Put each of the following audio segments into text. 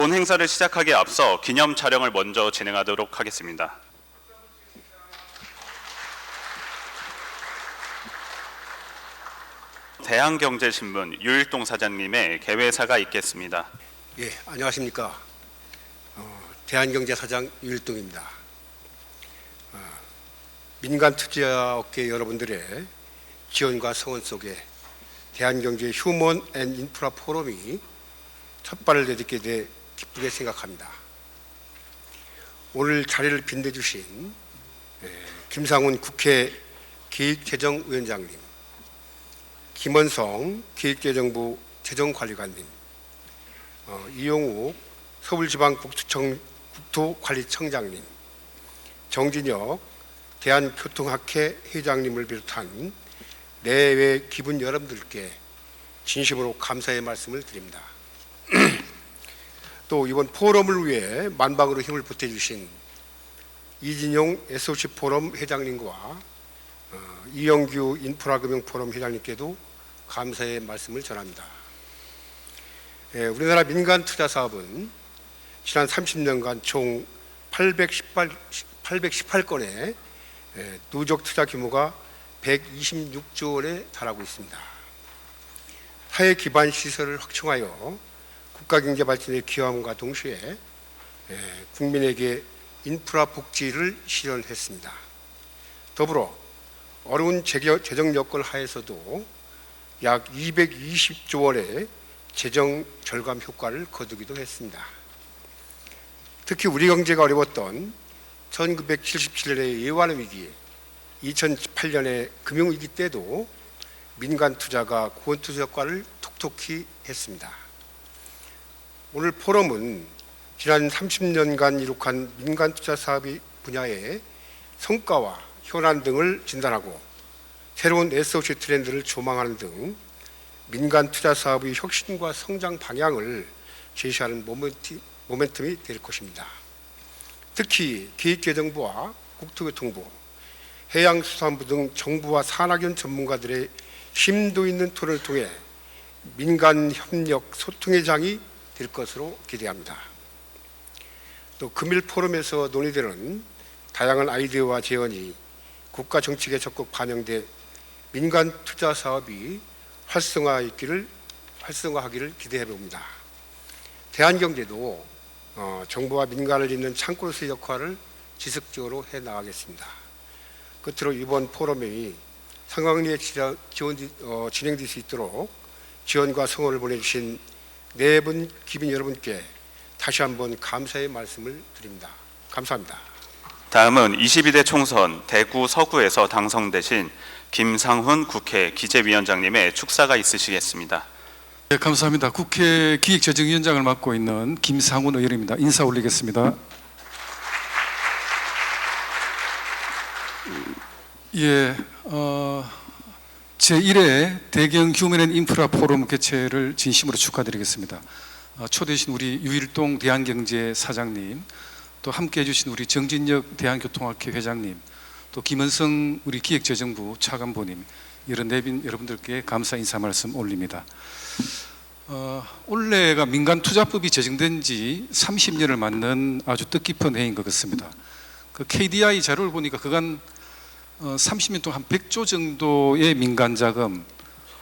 본 행사를 시작하기에 앞서 기념 촬영을 먼저 진행하도록 하겠습니다. 대한경제신문 유일동 사장님의 개회사가 있겠습니다. 예, 안녕하십니까. 대한경제사장 유일동입니다. 민간 투자업계 여러분들의 지원과 성원 속에 대한경제 휴먼 앤 인프라 포럼이 첫 발을 내딛게 돼 기쁘게 생각합니다. 오늘 자리를 빛내주신 김상훈 국회 기획재정위원장님, 김원성 기획재정부 재정관리관님, 이용욱 서울지방국토관리청장님, 정진혁 대한교통학회 회장님을 비롯한 내외 기분 여러분들께 진심으로 감사의 말씀을 드립니다. 또 이번 포럼을 위해 만방으로 힘을 보태주신 이진용 SOC 포럼 회장님과 이영규 인프라금융 포럼 회장님께도 감사의 말씀을 전합니다. 우리나라 민간 투자 사업은 지난 30년간 총 818건의 누적 투자 규모가 126조 원에 달하고 있습니다. 사회 기반 시설을 확충하여 국가 경제 발전에 기여함과 동시에 국민에게 인프라 복지를 실현했습니다. 더불어 어려운 재정 여건 하에서도 약 220조 원의 재정 절감 효과를 거두기도 했습니다. 특히 우리 경제가 어려웠던 1977년의 예환 위기, 2008년의 금융위기 때도 민간 투자가 구원투수 효과를 톡톡히 했습니다. 오늘 포럼은 지난 30년간 이룩한 민간 투자 사업의 분야의 성과와 현안 등을 진단하고 새로운 SOC 트렌드를 조망하는 등 민간 투자 사업의 혁신과 성장 방향을 제시하는 모멘텀이 될 것입니다. 특히 기획재정부와 국토교통부, 해양수산부 등 정부와 산학연 전문가들의 심도 있는 토론을 통해 민간 협력 소통의 장이 될 것으로 기대합니다. 또 금일 포럼에서 논의되는 다양한 아이디어와 제언이 국가 정책에 적극 반영돼 민간 투자 사업이 활성화하기를 기대해 봅니다. 대한경제도 정부와 민간을 잇는 창구로서의 역할을 지속적으로 해 나가겠습니다. 끝으로 이번 포럼이 성황리에 진행될 수 있도록 지원과 성원을 보내주신 네 분 기빈 여러분께 다시 한번 감사의 말씀을 드립니다. 감사합니다. 다음은 22대 총선 대구 서구에서 당선되신 김상훈 국회 기재위원장님의 축사가 있으시겠습니다. 네, 감사합니다. 국회 기획재정위원장을 맡고 있는 김상훈 의원입니다. 인사 올리겠습니다. 예, 제1회 대경 휴먼 앤 인프라 포럼 개최를 진심으로 축하드리겠습니다. 초대해 주신 우리 유일동 대한경제 사장님, 또 함께 해주신 우리 정진혁 대한교통학회 회장님, 또 김원성 우리 기획재정부 차관보님, 이런 내빈 여러분들께 감사 인사 말씀 올립니다. 올해가 민간투자법이 제정된 지 30년을 맞는 아주 뜻깊은 해인 것 같습니다. 그 KDI 자료를 보니까 그간 30년 동안 한 100조 정도의 민간자금,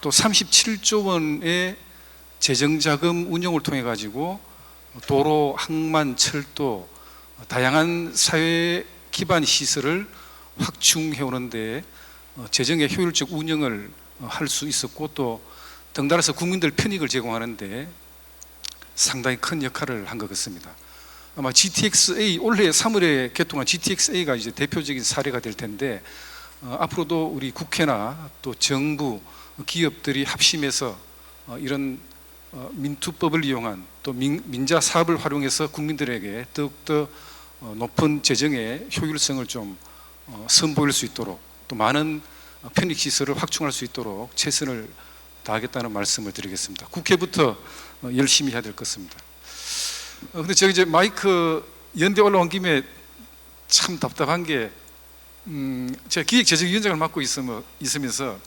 또 37조 원의 재정자금 운용을 통해 가지고 도로, 항만, 철도, 다양한 사회 기반 시설을 확충해 오는데 재정의 효율적 운영을 할 수 있었고, 또 덩달아서 국민들 편익을 제공하는데 상당히 큰 역할을 한 것 같습니다. 아마 GTX-A, 올해 3월에 개통한 GTX-A가 이제 대표적인 사례가 될 텐데, 앞으로도 우리 국회나 또 정부, 기업들이 합심해서 이런 민투법을 이용한 또 민자 사업을 활용해서 국민들에게 더욱더 높은 재정의 효율성을 좀 선보일 수 있도록, 또 많은 편익시설을 확충할 수 있도록 최선을 다하겠다는 말씀을 드리겠습니다. 국회부터 열심히 해야 될 것 같습니다. 근데 제가 이제 마이크 연대 올라온 김에 참 답답한 게, 제가 기획재정위원장을 맡고 있으면서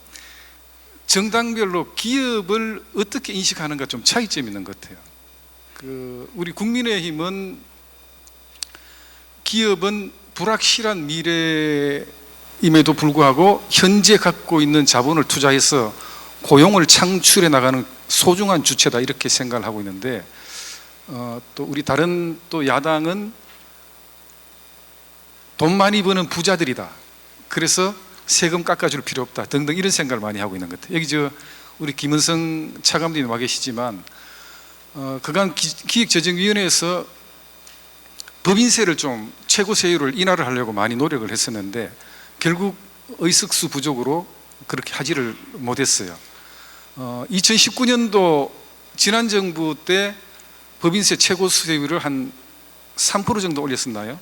정당별로 기업을 어떻게 인식하는가 좀 차이점이 있는 것 같아요. 우리 국민의힘은 기업은 불확실한 미래임에도 불구하고 현재 갖고 있는 자본을 투자해서 고용을 창출해 나가는 소중한 주체다 이렇게 생각을 하고 있는데 또 우리 다른 또 야당은 돈 많이 버는 부자들이다. 그래서 세금 깎아줄 필요 없다 등등 이런 생각을 많이 하고 있는 것 같아요. 여기 우리 김은성 차관님 와 계시지만 그간 기획재정위원회에서 법인세를 좀 최고 세율을 인하를 하려고 많이 노력을 했었는데 결국 의석수 부족으로 그렇게 하지를 못했어요. 2019년도 지난 정부 때 법인세 최고 세율을 한 3% 정도 올렸었나요?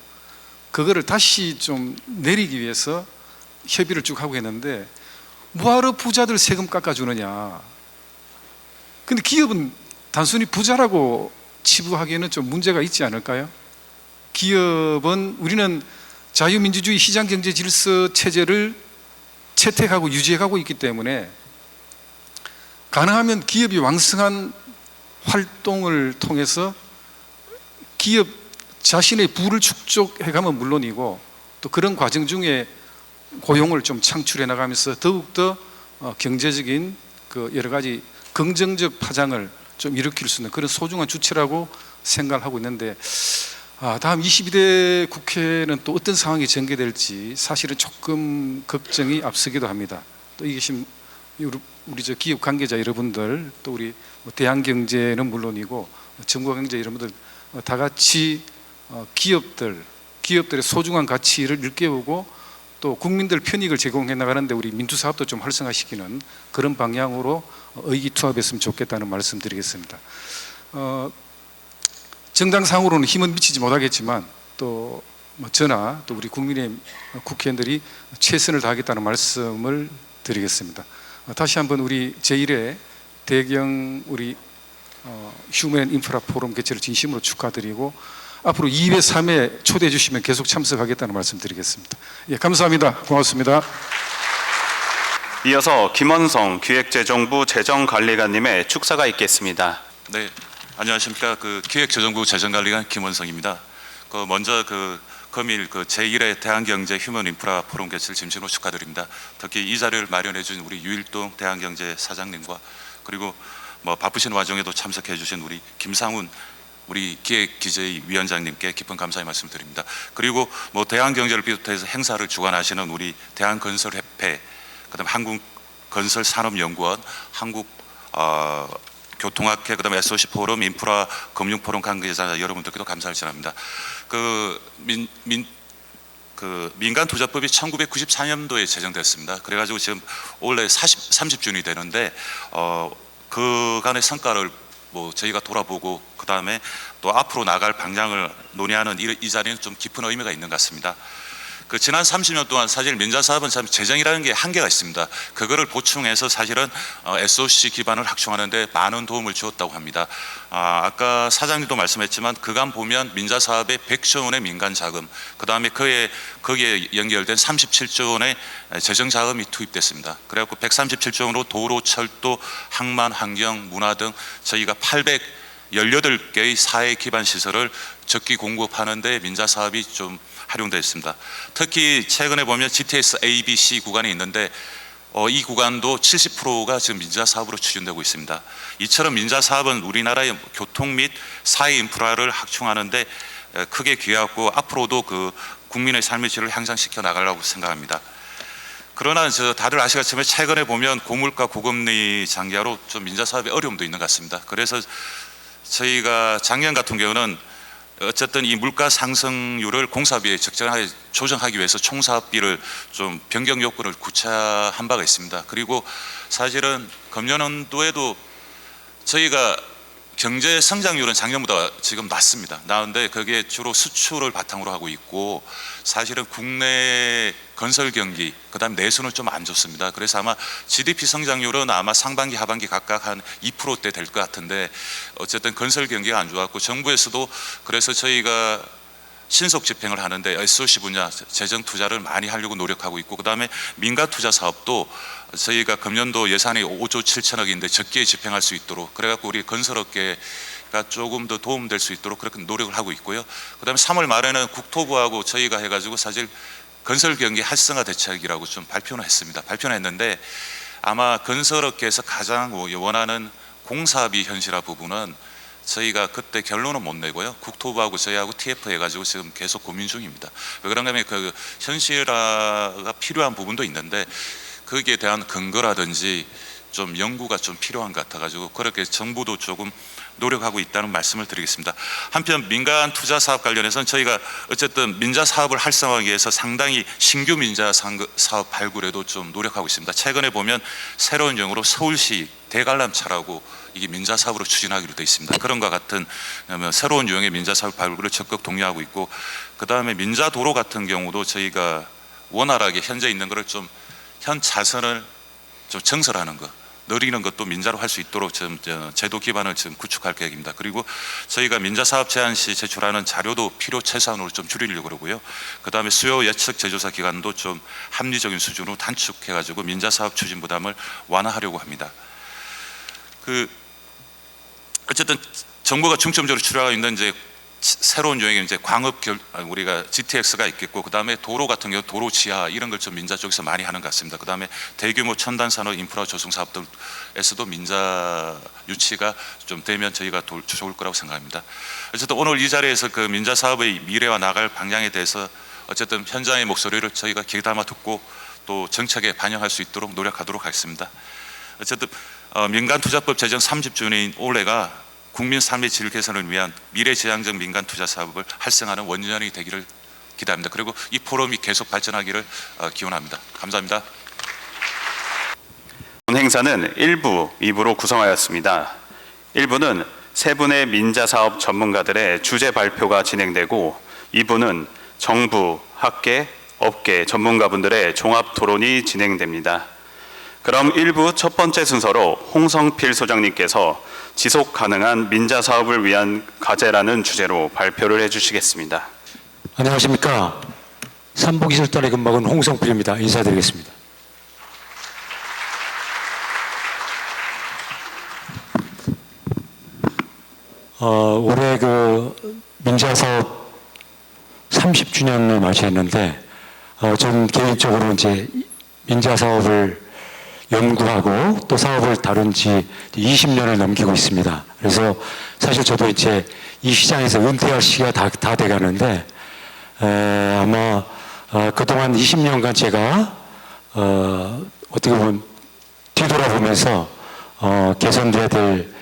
그거를 다시 좀 내리기 위해서 협의를 쭉 하고 했는데 뭐하러 부자들 세금 깎아주느냐. 근데 기업은 단순히 부자라고 치부하기에는 좀 문제가 있지 않을까요? 기업은 우리는 자유민주주의 시장경제 질서 체제를 채택하고 유지해가고 있기 때문에 가능하면 기업이 왕성한 활동을 통해서 기업 자신의 부를 축적해가면 물론이고 또 그런 과정 중에 고용을 좀 창출해 나가면서 더욱더 경제적인 그 여러 가지 긍정적 파장을 좀 일으킬 수 있는 그런 소중한 주체라고 생각을 하고 있는데 다음 22대 국회는 또 어떤 상황이 전개될지 사실은 조금 걱정이 앞서기도 합니다. 또 이 계신 우리 저 기업 관계자 여러분들 또 우리 대한경제는 물론이고 정부 경제 여러분들 다 같이 기업들의 소중한 가치를 일깨우고 또 국민들 편익을 제공해 나가는데 우리 민주사업도 좀 활성화시키는 그런 방향으로 의기투합했으면 좋겠다는 말씀드리겠습니다. 정당상으로는 힘은 미치지 못하겠지만 또 저나 또 우리 국민의힘 국회의원들이 최선을 다하겠다는 말씀을 드리겠습니다. 다시 한번 우리 제1회 대경 우리 휴먼 인프라 포럼 개최를 진심으로 축하드리고 앞으로 2회, 3회 초대해 주시면 계속 참석하겠다는 말씀 드리겠습니다. 예, 감사합니다. 고맙습니다. 이어서 김원성 기획재정부 재정관리관님의 축사가 있겠습니다. 네, 안녕하십니까. 기획재정부 재정관리관 김원성입니다. 먼저 금일 제1회 대한경제 휴먼 인프라 포럼 개최를 진심으로 축하드립니다. 특히 이 자리를 마련해 준 우리 유일동 대한경제 사장님과 그리고 바쁘신 와중에도 참석해 주신 우리 김상훈 우리 기획기재위원장님께 깊은 감사의 말씀드립니다. 그리고 대한경제를 비롯해서 행사를 주관하시는 우리 대한건설협회, 그다음 한국건설산업연구원, 한국교통학회, 그다음에 SOC 포럼, 인프라 금융포럼 관계자 여러분들께도 감사를 전합니다. 민간투자법이 1994년도에 제정됐습니다. 그래가지고 지금 올해 30주년이 되는데 그간의 성과를 저희가 돌아보고 그 다음에 또 앞으로 나갈 방향을 논의하는 이 자리는 좀 깊은 의미가 있는 것 같습니다. 지난 30년 동안 사실 민자사업은 참 재정이라는 게 한계가 있습니다. 그거를 보충해서 사실은 SOC 기반을 확충하는데 많은 도움을 주었다고 합니다. 아까 사장님도 말씀했지만 그간 보면 민자사업에 100조 원의 민간 자금, 그 다음에 거기에 연결된 37조 원의 재정 자금이 투입됐습니다. 그래갖고 137조 원으로 도로, 철도, 항만, 환경, 문화 등 저희가 818개의 사회 기반 시설을 적기 공급하는 데 민자사업이 좀 활용되어 있습니다. 특히 최근에 보면 GTS A, B, C 구간이 있는데 이 구간도 70%가 지금 민자사업으로 추진되고 있습니다. 이처럼 민자사업은 우리나라의 교통 및 사회 인프라를 확충하는 데 크게 기여하고 앞으로도 국민의 삶의 질을 향상시켜 나가려고 생각합니다. 그러나 다들 아시겠지만 최근에 보면 고물가 고금리 장기화로 좀 민자사업의 어려움도 있는 것 같습니다. 그래서 저희가 작년 같은 경우는 어쨌든 이 물가 상승률을 공사비에 적정하게 조정하기 위해서 총사업비를 좀 변경 요건을 구차한 바가 있습니다. 그리고 사실은 금년도에도 저희가 경제 성장률은 작년보다 지금 낮습니다. 나은데 그게 주로 수출을 바탕으로 하고 있고 사실은 국내 건설 경기 그다음 내수는 좀 안 좋습니다. 그래서 아마 GDP 성장률은 아마 상반기 하반기 각각 한 2%대 될 것 같은데 어쨌든 건설 경기가 안 좋았고 정부에서도 그래서 저희가 신속 집행을 하는데 SOC 분야 재정 투자를 많이 하려고 노력하고 있고 그다음에 민간 투자 사업도 저희가 금년도 예산이 5조 7천억인데 적게 집행할 수 있도록 그래갖고 우리 건설업계 조금 더 도움될 수 있도록 그렇게 노력을 하고 있고요. 그다음에 3월 말에는 국토부하고 저희가 해가지고 사실 건설 경기 활성화 대책이라고 좀 발표는 했습니다. 발표는 했는데 아마 건설업계에서 가장 원하는 공사비 현실화 부분은 저희가 그때 결론은 못 내고요. 국토부하고 저희하고 TF 해가지고 지금 계속 고민 중입니다. 왜 그런가 하면 그 현실화가 필요한 부분도 있는데 거기에 대한 근거라든지 좀 연구가 좀 필요한 것 같아가지고 그렇게 정부도 조금 노력하고 있다는 말씀을 드리겠습니다. 한편 민간 투자 사업 관련해서는 저희가 어쨌든 민자 사업을 활성화하기 위해서 상당히 신규 민자 사업 발굴에도 좀 노력하고 있습니다. 최근에 보면 새로운 용어로 서울시 대관람차라고 이게 민자 사업으로 추진하기로 되어 있습니다. 그런 것 같은 새로운 유형의 민자 사업 발굴을 적극 독려하고 있고, 그 다음에 민자 도로 같은 경우도 저희가 원활하게 현재 있는 것을 좀 현 차선을 좀 정설하는 것, 늘리는 것도 민자로 할 수 있도록 지금 제도 기반을 지금 구축할 계획입니다. 그리고 저희가 민자 사업 제안 시 제출하는 자료도 필요 최소한으로 좀 줄이려고 그러고요. 그 다음에 수요 예측 제조사 기간도 좀 합리적인 수준으로 단축해가지고 민자 사업 추진 부담을 완화하려고 합니다. 어쨌든 정부가 중점적으로 추진하고 있는 이제 새로운 유형의 이제 우리가 GTX가 있겠고, 그 다음에 도로 같은 경우 도로 지하 이런 걸 좀 민자 쪽에서 많이 하는 것 같습니다. 그 다음에 대규모 첨단 산업 인프라 조성 사업들에서도 민자 유치가 좀 되면 저희가 좋을 거라고 생각합니다. 어쨌든 오늘 이 자리에서 그 민자 사업의 미래와 나갈 방향에 대해서 어쨌든 현장의 목소리를 저희가 귀담아 듣고 또 정책에 반영할 수 있도록 노력하도록 하겠습니다. 어쨌든 민간투자법 제정 30주년인 올해가 국민 삶의 질 개선을 위한 미래지향적 민간 투자 사업을 활성화하는 원년이 되기를 기대합니다. 그리고 이 포럼이 계속 발전하기를 기원합니다. 감사합니다. 오늘 행사는 1부, 2부로 구성하였습니다. 1부는 세 분의 민자 사업 전문가들의 주제 발표가 진행되고, 2부는 정부, 학계, 업계 전문가분들의 종합 토론이 진행됩니다. 그럼 1부 첫 번째 순서로 홍성필 소장님께서 지속 가능한 민자 사업을 위한 과제라는 주제로 발표를 해주시겠습니다. 안녕하십니까. 삼보기술단의 근무하는 홍성필입니다. 인사드리겠습니다. 올해 그 민자 사업 30주년을 맞이했는데, 저는 개인적으로 이제 민자 사업을 연구하고 또 사업을 다룬 지 20년을 넘기고 있습니다. 그래서 사실 저도 이제 이 시장에서 은퇴할 시기가 다 돼가는데, 아마 그동안 20년간 제가 어떻게 보면 뒤돌아보면서 개선돼야 될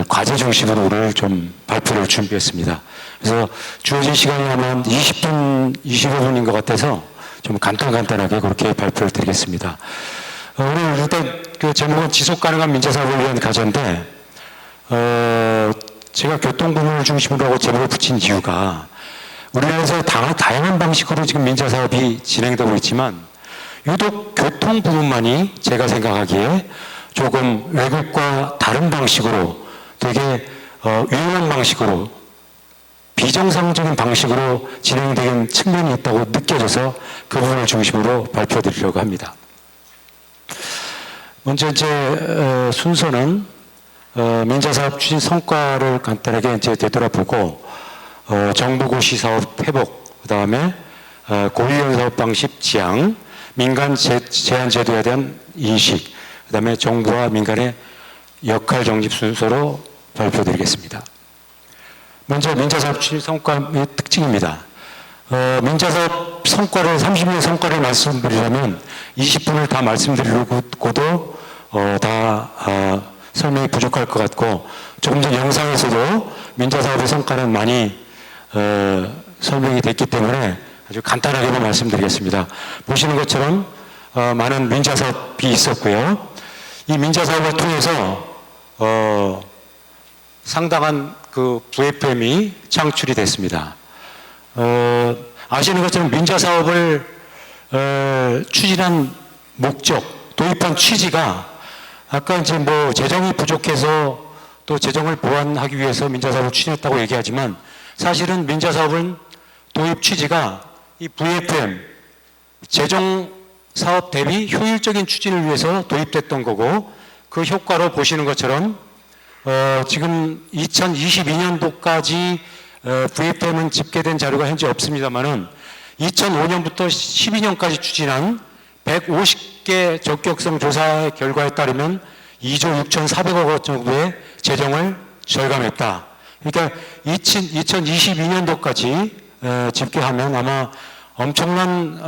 과제 중심으로 오늘 좀 발표를 준비했습니다. 그래서 주어진 시간이 아마 20분, 25분인 것 같아서 좀 간단하게 그렇게 발표를 드리겠습니다. 오늘 일단 그 제목은 지속 가능한 민자 사업을 위한 과제인데, 제가 교통부문을 중심으로 하고 제목을 붙인 이유가 우리나라에서 다양한 방식으로 지금 민자 사업이 진행되고 있지만 유독 교통 부문만이 제가 생각하기에 조금 외국과 다른 방식으로 되게 유연한 방식으로 비정상적인 방식으로 진행되는 측면이 있다고 느껴져서 그 부분을 중심으로 발표드리려고 합니다. 먼저 이제 순서는 민자사업 추진 성과를 간단하게 이제 되돌아보고, 정부 고시 사업 회복, 그 다음에 고위험 사업 방식 지향, 민간 제한 제도에 대한 인식, 그 다음에 정부와 민간의 역할 정립 순서로 발표드리겠습니다. 먼저 민자사업 추진 성과의 특징입니다. 민자사업 성과를 30년 성과를 말씀드리려면 20분을 다 말씀드리고도 다 설명이 부족할 것 같고, 조금 전 영상에서도 민자사업의 성과는 많이 설명이 됐기 때문에 아주 간단하게만 말씀드리겠습니다. 보시는 것처럼 많은 민자사업이 있었고요. 이 민자사업을 통해서 상당한 그 VFM이 창출이 됐습니다. 아시는 것처럼 민자 사업을 추진한 목적, 도입한 취지가 아까 이제 뭐 재정이 부족해서 또 재정을 보완하기 위해서 민자 사업을 추진했다고 얘기하지만, 사실은 민자 사업은 도입 취지가 이 VFM 재정 사업 대비 효율적인 추진을 위해서 도입됐던 거고, 그 효과로 보시는 것처럼 지금 2022년도까지 VFM은 집계된 자료가 현재 없습니다만은 2005년부터 12년까지 추진한 150개 적격성 조사의 결과에 따르면 2조 6,400억 원 정도의 재정을 절감했다. 그러니까 2022년도까지 집계하면 아마 엄청난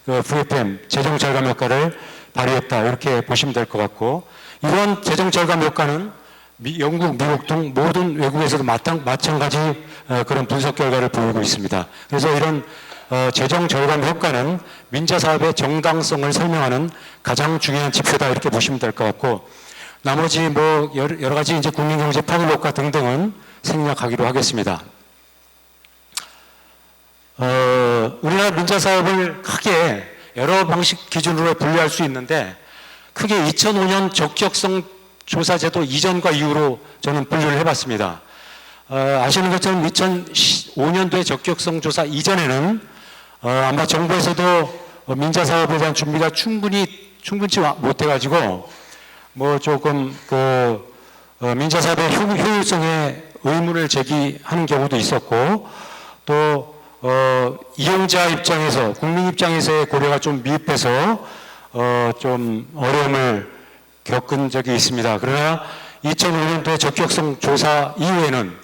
그 VFM 재정 절감 효과를 발휘했다 이렇게 보시면 될 것 같고, 이런 재정 절감 효과는 영국, 미국 등 모든 외국에서도 마찬가지 그런 분석 결과를 보이고 있습니다. 그래서 이런 재정 절감 효과는 민자 사업의 정당성을 설명하는 가장 중요한 지표다 이렇게 보시면 될 것 같고, 나머지 뭐 여러 가지 이제 국민경제 파급 효과 등등은 생략하기로 하겠습니다. 우리나라 민자 사업을 크게 여러 방식 기준으로 분류할 수 있는데, 크게 2005년 적격성 조사제도 이전과 이후로 저는 분류를 해봤습니다. 아시는 것처럼 2005년도에 적격성 조사 이전에는 아마 정부에서도 민자 사업에 대한 준비가 충분치 못해가지고 뭐 조금 그 민자 사업의 효율성에 의문을 제기하는 경우도 있었고, 또 이용자 입장에서, 국민 입장에서의 고려가 좀 미흡해서 좀 어려움을 겪은 적이 있습니다. 그러나 2005년도에 적격성 조사 이후에는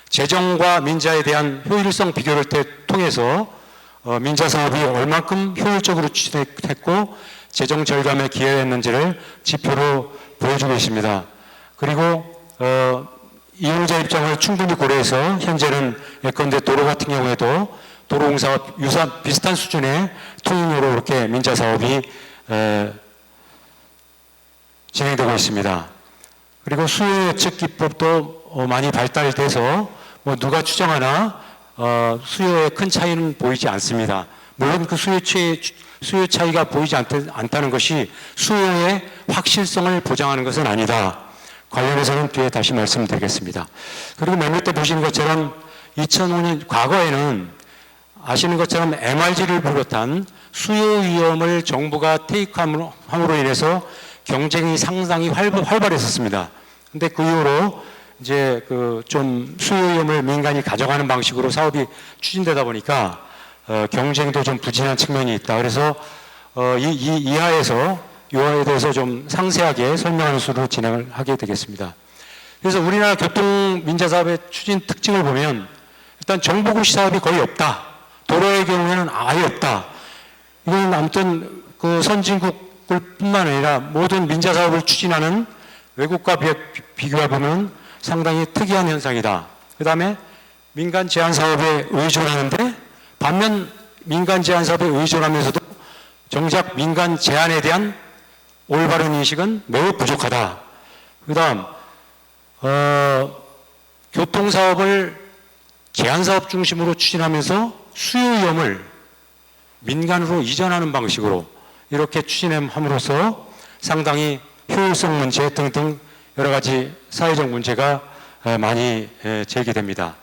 재정과 민자에 대한 효율성 비교를 통해서 민자 사업이 얼만큼 효율적으로 추진했고 재정 절감에 기여했는지를 지표로 보여주고 있습니다. 그리고 이용자 입장을 충분히 고려해서 현재는 예컨대 도로 같은 경우에도 도로공사와 비슷한 수준의 통행료로 이렇게 민자 사업이 진행되고 있습니다. 그리고 수요 예측 기법도 많이 발달돼서 뭐 누가 추정하나 수요에 큰 차이는 보이지 않습니다. 물론 그 수요 차이가 보이지 않다는 것이 수요의 확실성을 보장하는 것은 아니다. 관련해서는 뒤에 다시 말씀드리겠습니다. 그리고 몇몇 때 보시는 것처럼 2005년 과거에는 아시는 것처럼 MRG를 비롯한 수요 위험을 정부가 테이크함으로 인해서 경쟁이 상당히 활발했었습니다. 근데 그 이후로 이제 그 좀 수요 위험을 민간이 가져가는 방식으로 사업이 추진되다 보니까 경쟁도 좀 부진한 측면이 있다. 그래서 이하에서 요하에 대해서 좀 상세하게 설명하는 수로 진행을 하게 되겠습니다. 그래서 우리나라 교통 민자 사업의 추진 특징을 보면 일단 정부 고시 사업이 거의 없다. 도로의 경우에는 아예 없다. 이건 아무튼 그 선진국을 뿐만 아니라 모든 민자 사업을 추진하는 외국과 비교해 보면 상당히 특이한 현상이다. 그 다음에 민간 제한 사업에 의존하는데 반면 민간 제한 사업에 의존하면서도 정작 민간 제한에 대한 올바른 인식은 매우 부족하다. 그 다음 교통사업을 제한사업 중심으로 추진하면서 수요 위험을 민간으로 이전하는 방식으로 이렇게 추진함으로써 상당히 효율성 문제 등등 여러 가지 사회적 문제가 많이 제기됩니다.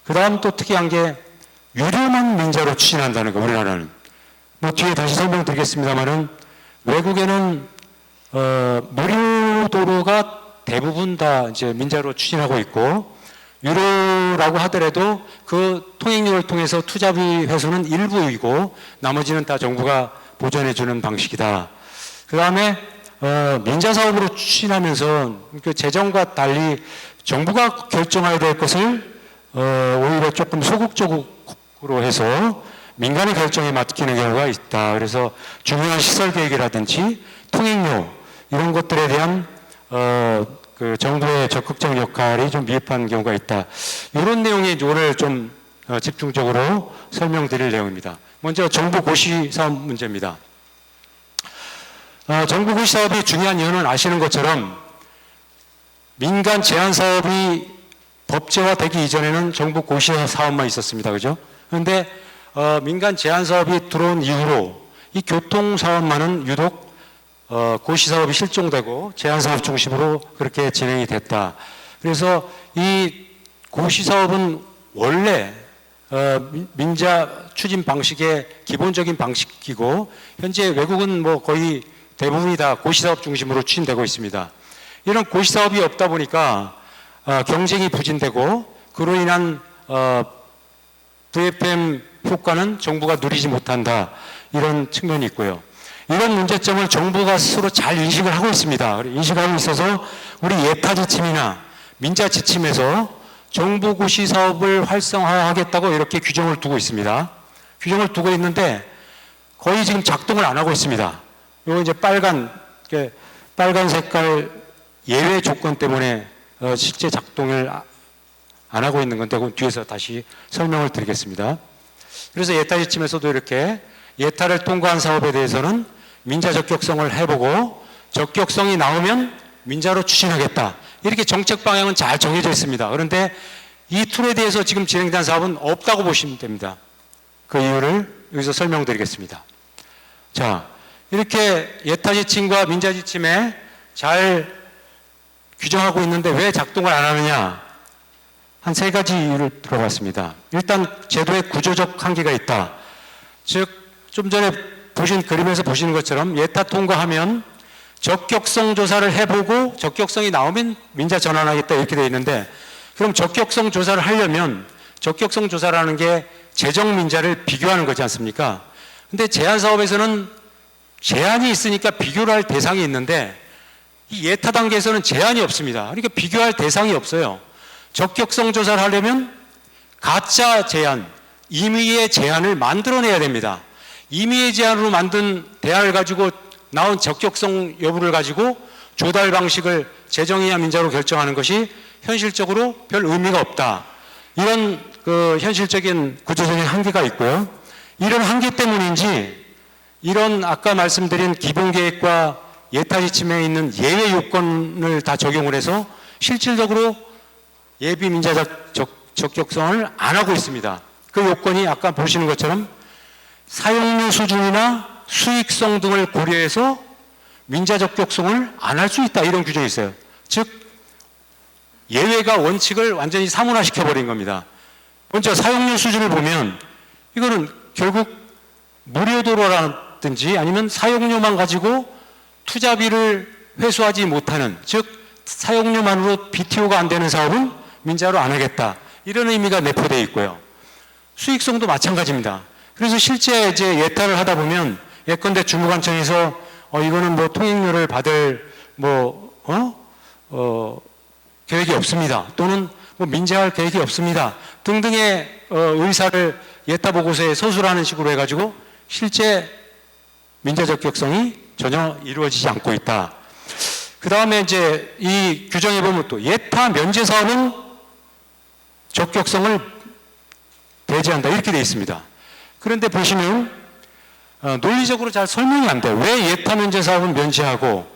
그 다음 또 특이한 게 유료만 민자로 추진한다는 거, 우리나라는. 뭐 뒤에 다시 설명드리겠습니다만은 외국에는 무료 도로가 대부분 다 이제 민자로 추진하고 있고, 유료라고 하더라도 그 통행료를 통해서 투자비 회수는 일부이고 나머지는 다 정부가 보전해주는 방식이다. 그 다음에 민자 사업으로 추진하면서 그 재정과 달리 정부가 결정해야 될 것을 오히려 조금 소극적으로 해서 민간의 결정에 맡기는 경우가 있다. 그래서 중요한 시설 계획이라든지 통행료 이런 것들에 대한 그 정부의 적극적 역할이 좀 미흡한 경우가 있다. 이런 내용이 오늘 좀 집중적으로 설명드릴 내용입니다. 먼저 정부 고시 사업 문제입니다. 정부 고시 사업이 중요한 이유는 아시는 것처럼 민간 제한 사업이 법제화되기 이전에는 정부 고시 사업만 있었습니다. 그죠? 그런데 민간 제한 사업이 들어온 이후로 이 교통 사업만은 유독 고시 사업이 실종되고 제한 사업 중심으로 그렇게 진행이 됐다. 그래서 이 고시 사업은 원래 민자 추진 방식의 기본적인 방식이고 현재 외국은 뭐 거의 대부분이 다 고시 사업 중심으로 추진되고 있습니다. 이런 고시 사업이 없다 보니까 경쟁이 부진되고 그로 인한 VFM 효과는 정부가 누리지 못한다. 이런 측면이 있고요. 이런 문제점을 정부가 스스로 잘 인식을 하고 있습니다. 인식하고 있어서 우리 예타 지침이나 민자 지침에서 정부 고시 사업을 활성화하겠다고 이렇게 규정을 두고 있습니다. 규정을 두고 있는데 거의 지금 작동을 안 하고 있습니다. 이거 이제 빨간 색깔 예외 조건 때문에 실제 작동을 안 하고 있는 건데 그건 뒤에서 다시 설명을 드리겠습니다. 그래서 예타 지침에서도 이렇게 예타를 통과한 사업에 대해서는 민자 적격성을 해보고 적격성이 나오면 민자로 추진하겠다. 이렇게 정책 방향은 잘 정해져 있습니다. 그런데 이 툴에 대해서 지금 진행된 사업은 없다고 보시면 됩니다. 그 이유를 여기서 설명드리겠습니다. 자, 이렇게 예타 지침과 민자 지침에 잘 규정하고 있는데 왜 작동을 안 하느냐? 한 세 가지 이유를 들어봤습니다. 일단 제도의 구조적 한계가 있다. 즉, 좀 전에 보신 그림에서 보시는 것처럼 예타 통과하면 적격성 조사를 해보고 적격성이 나오면 민자 전환하겠다 이렇게 되어 있는데 그럼 적격성 조사를 하려면 적격성 조사라는 게 재정 민자를 비교하는 거지 않습니까? 근데 제한 사업에서는 제한이 있으니까 비교를 할 대상이 있는데 이 예타 단계에서는 제한이 없습니다. 그러니까 비교할 대상이 없어요. 적격성 조사를 하려면 가짜 제한, 임의의 제한을 만들어내야 됩니다. 임의의 제한으로 만든 대안을 가지고 나온 적격성 여부를 가지고 조달 방식을 재정이냐 민자로 결정하는 것이 현실적으로 별 의미가 없다. 이런 현실적인 구조적인 한계가 있고요. 이런 한계 때문인지 이런 아까 말씀드린 기본계획과 예타 지침에 있는 예외 요건을 다 적용을 해서 실질적으로 예비 민자적 적격성을 안 하고 있습니다. 그 요건이 아까 보시는 것처럼 사용료 수준이나 수익성 등을 고려해서 민자 적격성을 안 할 수 있다 이런 규정이 있어요. 즉 예외가 원칙을 완전히 사문화시켜버린 겁니다. 먼저 사용료 수준을 보면 이거는 결국 무료도로라든지 아니면 사용료만 가지고 투자비를 회수하지 못하는 즉 사용료만으로 BTO가 안 되는 사업은 민자로 안 하겠다. 이런 의미가 내포되어 있고요. 수익성도 마찬가지입니다. 그래서 실제 이제 예타를 하다 보면 예컨대 주무관청에서 이거는 뭐 통행료를 받을 계획이 없습니다. 또는 뭐 민자할 계획이 없습니다. 등등의 의사를 예타 보고서에 서술하는 식으로 해가지고 실제 민자 적격성이 전혀 이루어지지 않고 있다. 그 다음에 이제 이 규정에 보면 또 예타 면제 사업은 적격성을 배제한다 이렇게 되어 있습니다. 그런데 보시면 논리적으로 잘 설명이 안 돼요. 왜 예타 면제 사업은 면제하고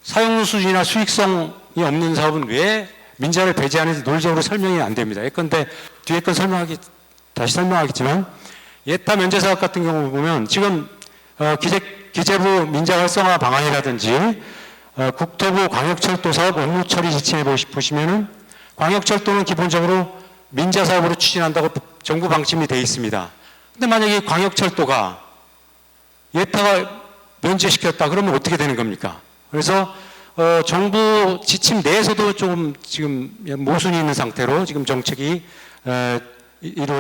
사용료 수준이나 수익성이 없는 사업은 왜 민자를 배제하는지 논리적으로 설명이 안 됩니다. 예컨대 뒤에 건 다시 설명하겠지만 예타 면제 사업 같은 경우 보면 지금 기재부 민자 활성화 방안이라든지 국토부 광역철도 사업 업무 처리 지침에 보시면은 광역철도는 기본적으로 민자 사업으로 추진한다고 정부 방침이 되어 있습니다. 근데 만약에 광역철도가 예타가 면제시켰다 그러면 어떻게 되는 겁니까? 그래서 정부 지침 내에서도 좀 지금 모순이 있는 상태로 지금 정책이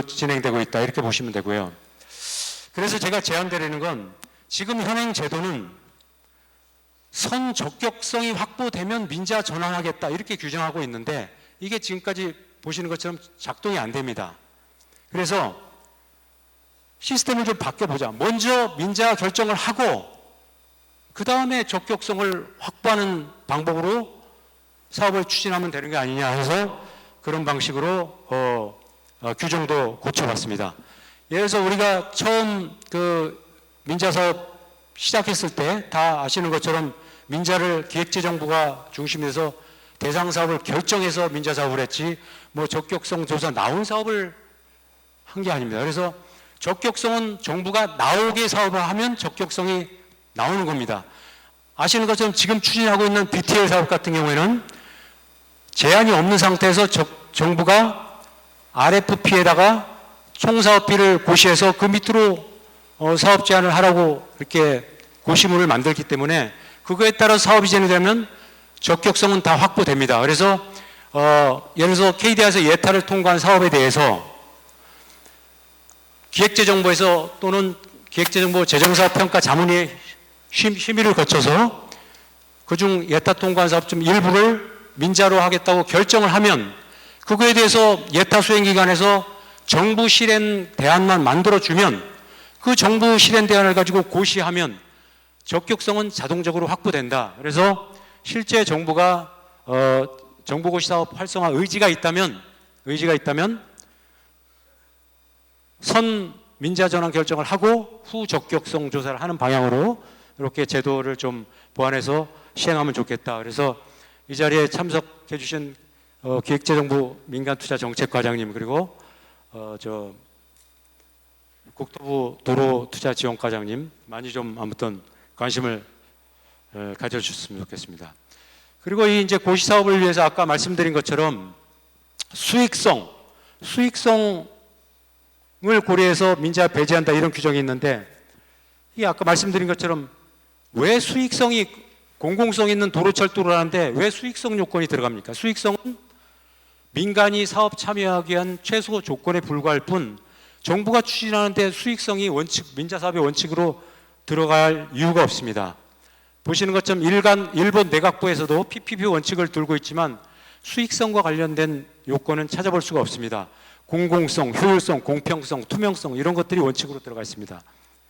진행되고 있다 이렇게 보시면 되고요. 그래서 제가 제안드리는 건 지금 현행 제도는 선 적격성이 확보되면 민자 전환하겠다 이렇게 규정하고 있는데 이게 지금까지 보시는 것처럼 작동이 안 됩니다. 그래서 시스템을 좀 바꿔보자. 먼저 민자 결정을 하고 그 다음에 적격성을 확보하는 방법으로 사업을 추진하면 되는 게 아니냐 해서 그런 방식으로 규정도 고쳐봤습니다. 예를 들어서 우리가 처음 민자 사업 시작했을 때 다 아시는 것처럼 민자를 기획재정부가 중심에서 대상 사업을 결정해서 민자 사업을 했지 뭐 적격성 조사 나온 사업을 한 게 아닙니다. 그래서 적격성은 정부가 나오게 사업을 하면 적격성이 나오는 겁니다. 아시는 것처럼 지금 추진하고 있는 BTL 사업 같은 경우에는 제한이 없는 상태에서 정부가 RFP에다가 총사업비를 고시해서 그 밑으로 사업 제한을 하라고 이렇게 고시물을 만들기 때문에 그거에 따라 사업이 진행되면 적격성은 다 확보됩니다. 그래서 예를 들어서 KDI에서 예타를 통과한 사업에 대해서 기획재정부에서 또는 기획재정부 재정사업평가 자문위 심의를 거쳐서 그중 예타 통과한 사업 중 일부를 민자로 하겠다고 결정을 하면 그거에 대해서 예타 수행기관에서 정부 실행 대안만 만들어주면 그 정부 실행 대안을 가지고 고시하면 적격성은 자동적으로 확보된다. 그래서 실제 정부가 정부고시 사업 활성화 의지가 있다면 선 민자 전환 결정을 하고 후 적격성 조사를 하는 방향으로 이렇게 제도를 좀 보완해서 시행하면 좋겠다. 그래서 이 자리에 참석해 주신 기획재정부 민간투자정책과장님 그리고 국토부 도로투자지원과장님 많이 좀 아무튼 관심을 가져주셨으면 좋겠습니다. 그리고 이 이제 고시 사업을 위해서 아까 말씀드린 것처럼 수익성을 고려해서 민자 배제한다 이런 규정이 있는데 이 아까 말씀드린 것처럼 왜 수익성이 공공성 있는 도로철도를 하는데 왜 수익성 요건이 들어갑니까? 수익성은 민간이 사업 참여하기 위한 최소 조건에 불과할 뿐 정부가 추진하는데 수익성이 민자 사업의 원칙으로 들어갈 이유가 없습니다. 보시는 것처럼 일본 내각부에서도 PPP 원칙을 들고 있지만 수익성과 관련된 요건은 찾아볼 수가 없습니다. 공공성, 효율성, 공평성, 투명성 이런 것들이 원칙으로 들어가 있습니다.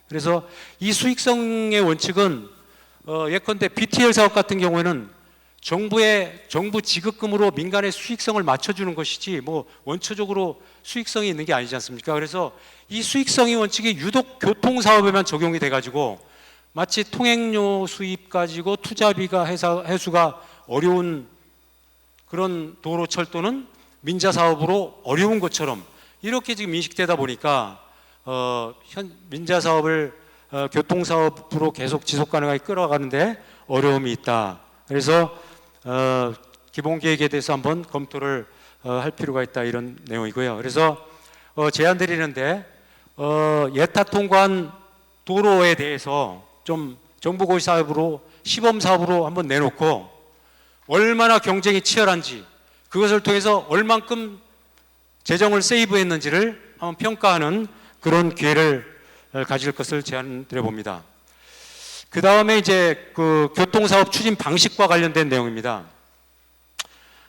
그래서 이 수익성의 원칙은 예컨대 BTL 사업 같은 경우에는 정부 지급금으로 민간의 수익성을 맞춰주는 것이지 뭐 원초적으로 수익성이 있는 게 아니지 않습니까? 그래서 이 수익성의 원칙이 유독 교통사업에만 적용이 돼가지고 마치 통행료 수입 가지고 투자비가 회수가 어려운 그런 도로철도는 민자사업으로 어려운 것처럼 이렇게 지금 인식되다 보니까 민자사업을 교통사업으로 계속 지속 가능하게 끌어가는데 어려움이 있다. 그래서 기본계획에 대해서 한번 검토를 할 필요가 있다 이런 내용이고요. 그래서 제안 드리는데 예타 통과한 도로에 대해서 좀 정부고시 사업으로 시범 사업으로 한번 내놓고 얼마나 경쟁이 치열한지 그것을 통해서 얼만큼 재정을 세이브했는지를 한번 평가하는 그런 기회를 가질 것을 제안드려 봅니다. 그 다음에 이제 그 교통사업 추진 방식과 관련된 내용입니다.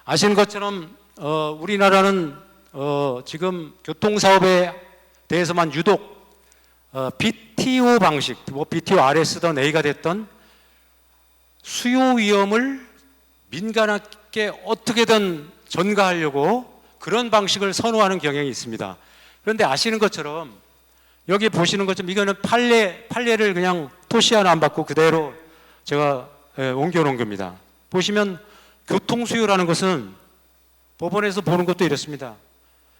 아시는 것처럼 우리나라는 지금 교통사업에 대해서만 유독 BTO 방식, 뭐 BTO R에 쓰던 A가 됐던 수요 위험을 민간에게 어떻게든 전가하려고 그런 방식을 선호하는 경향이 있습니다. 그런데 아시는 것처럼 여기 보시는 것처럼 이거는 판례를 그냥 토시 하나 안 받고 그대로 제가 옮겨놓은 겁니다. 보시면 교통수요라는 것은 법원에서 보는 것도 이렇습니다.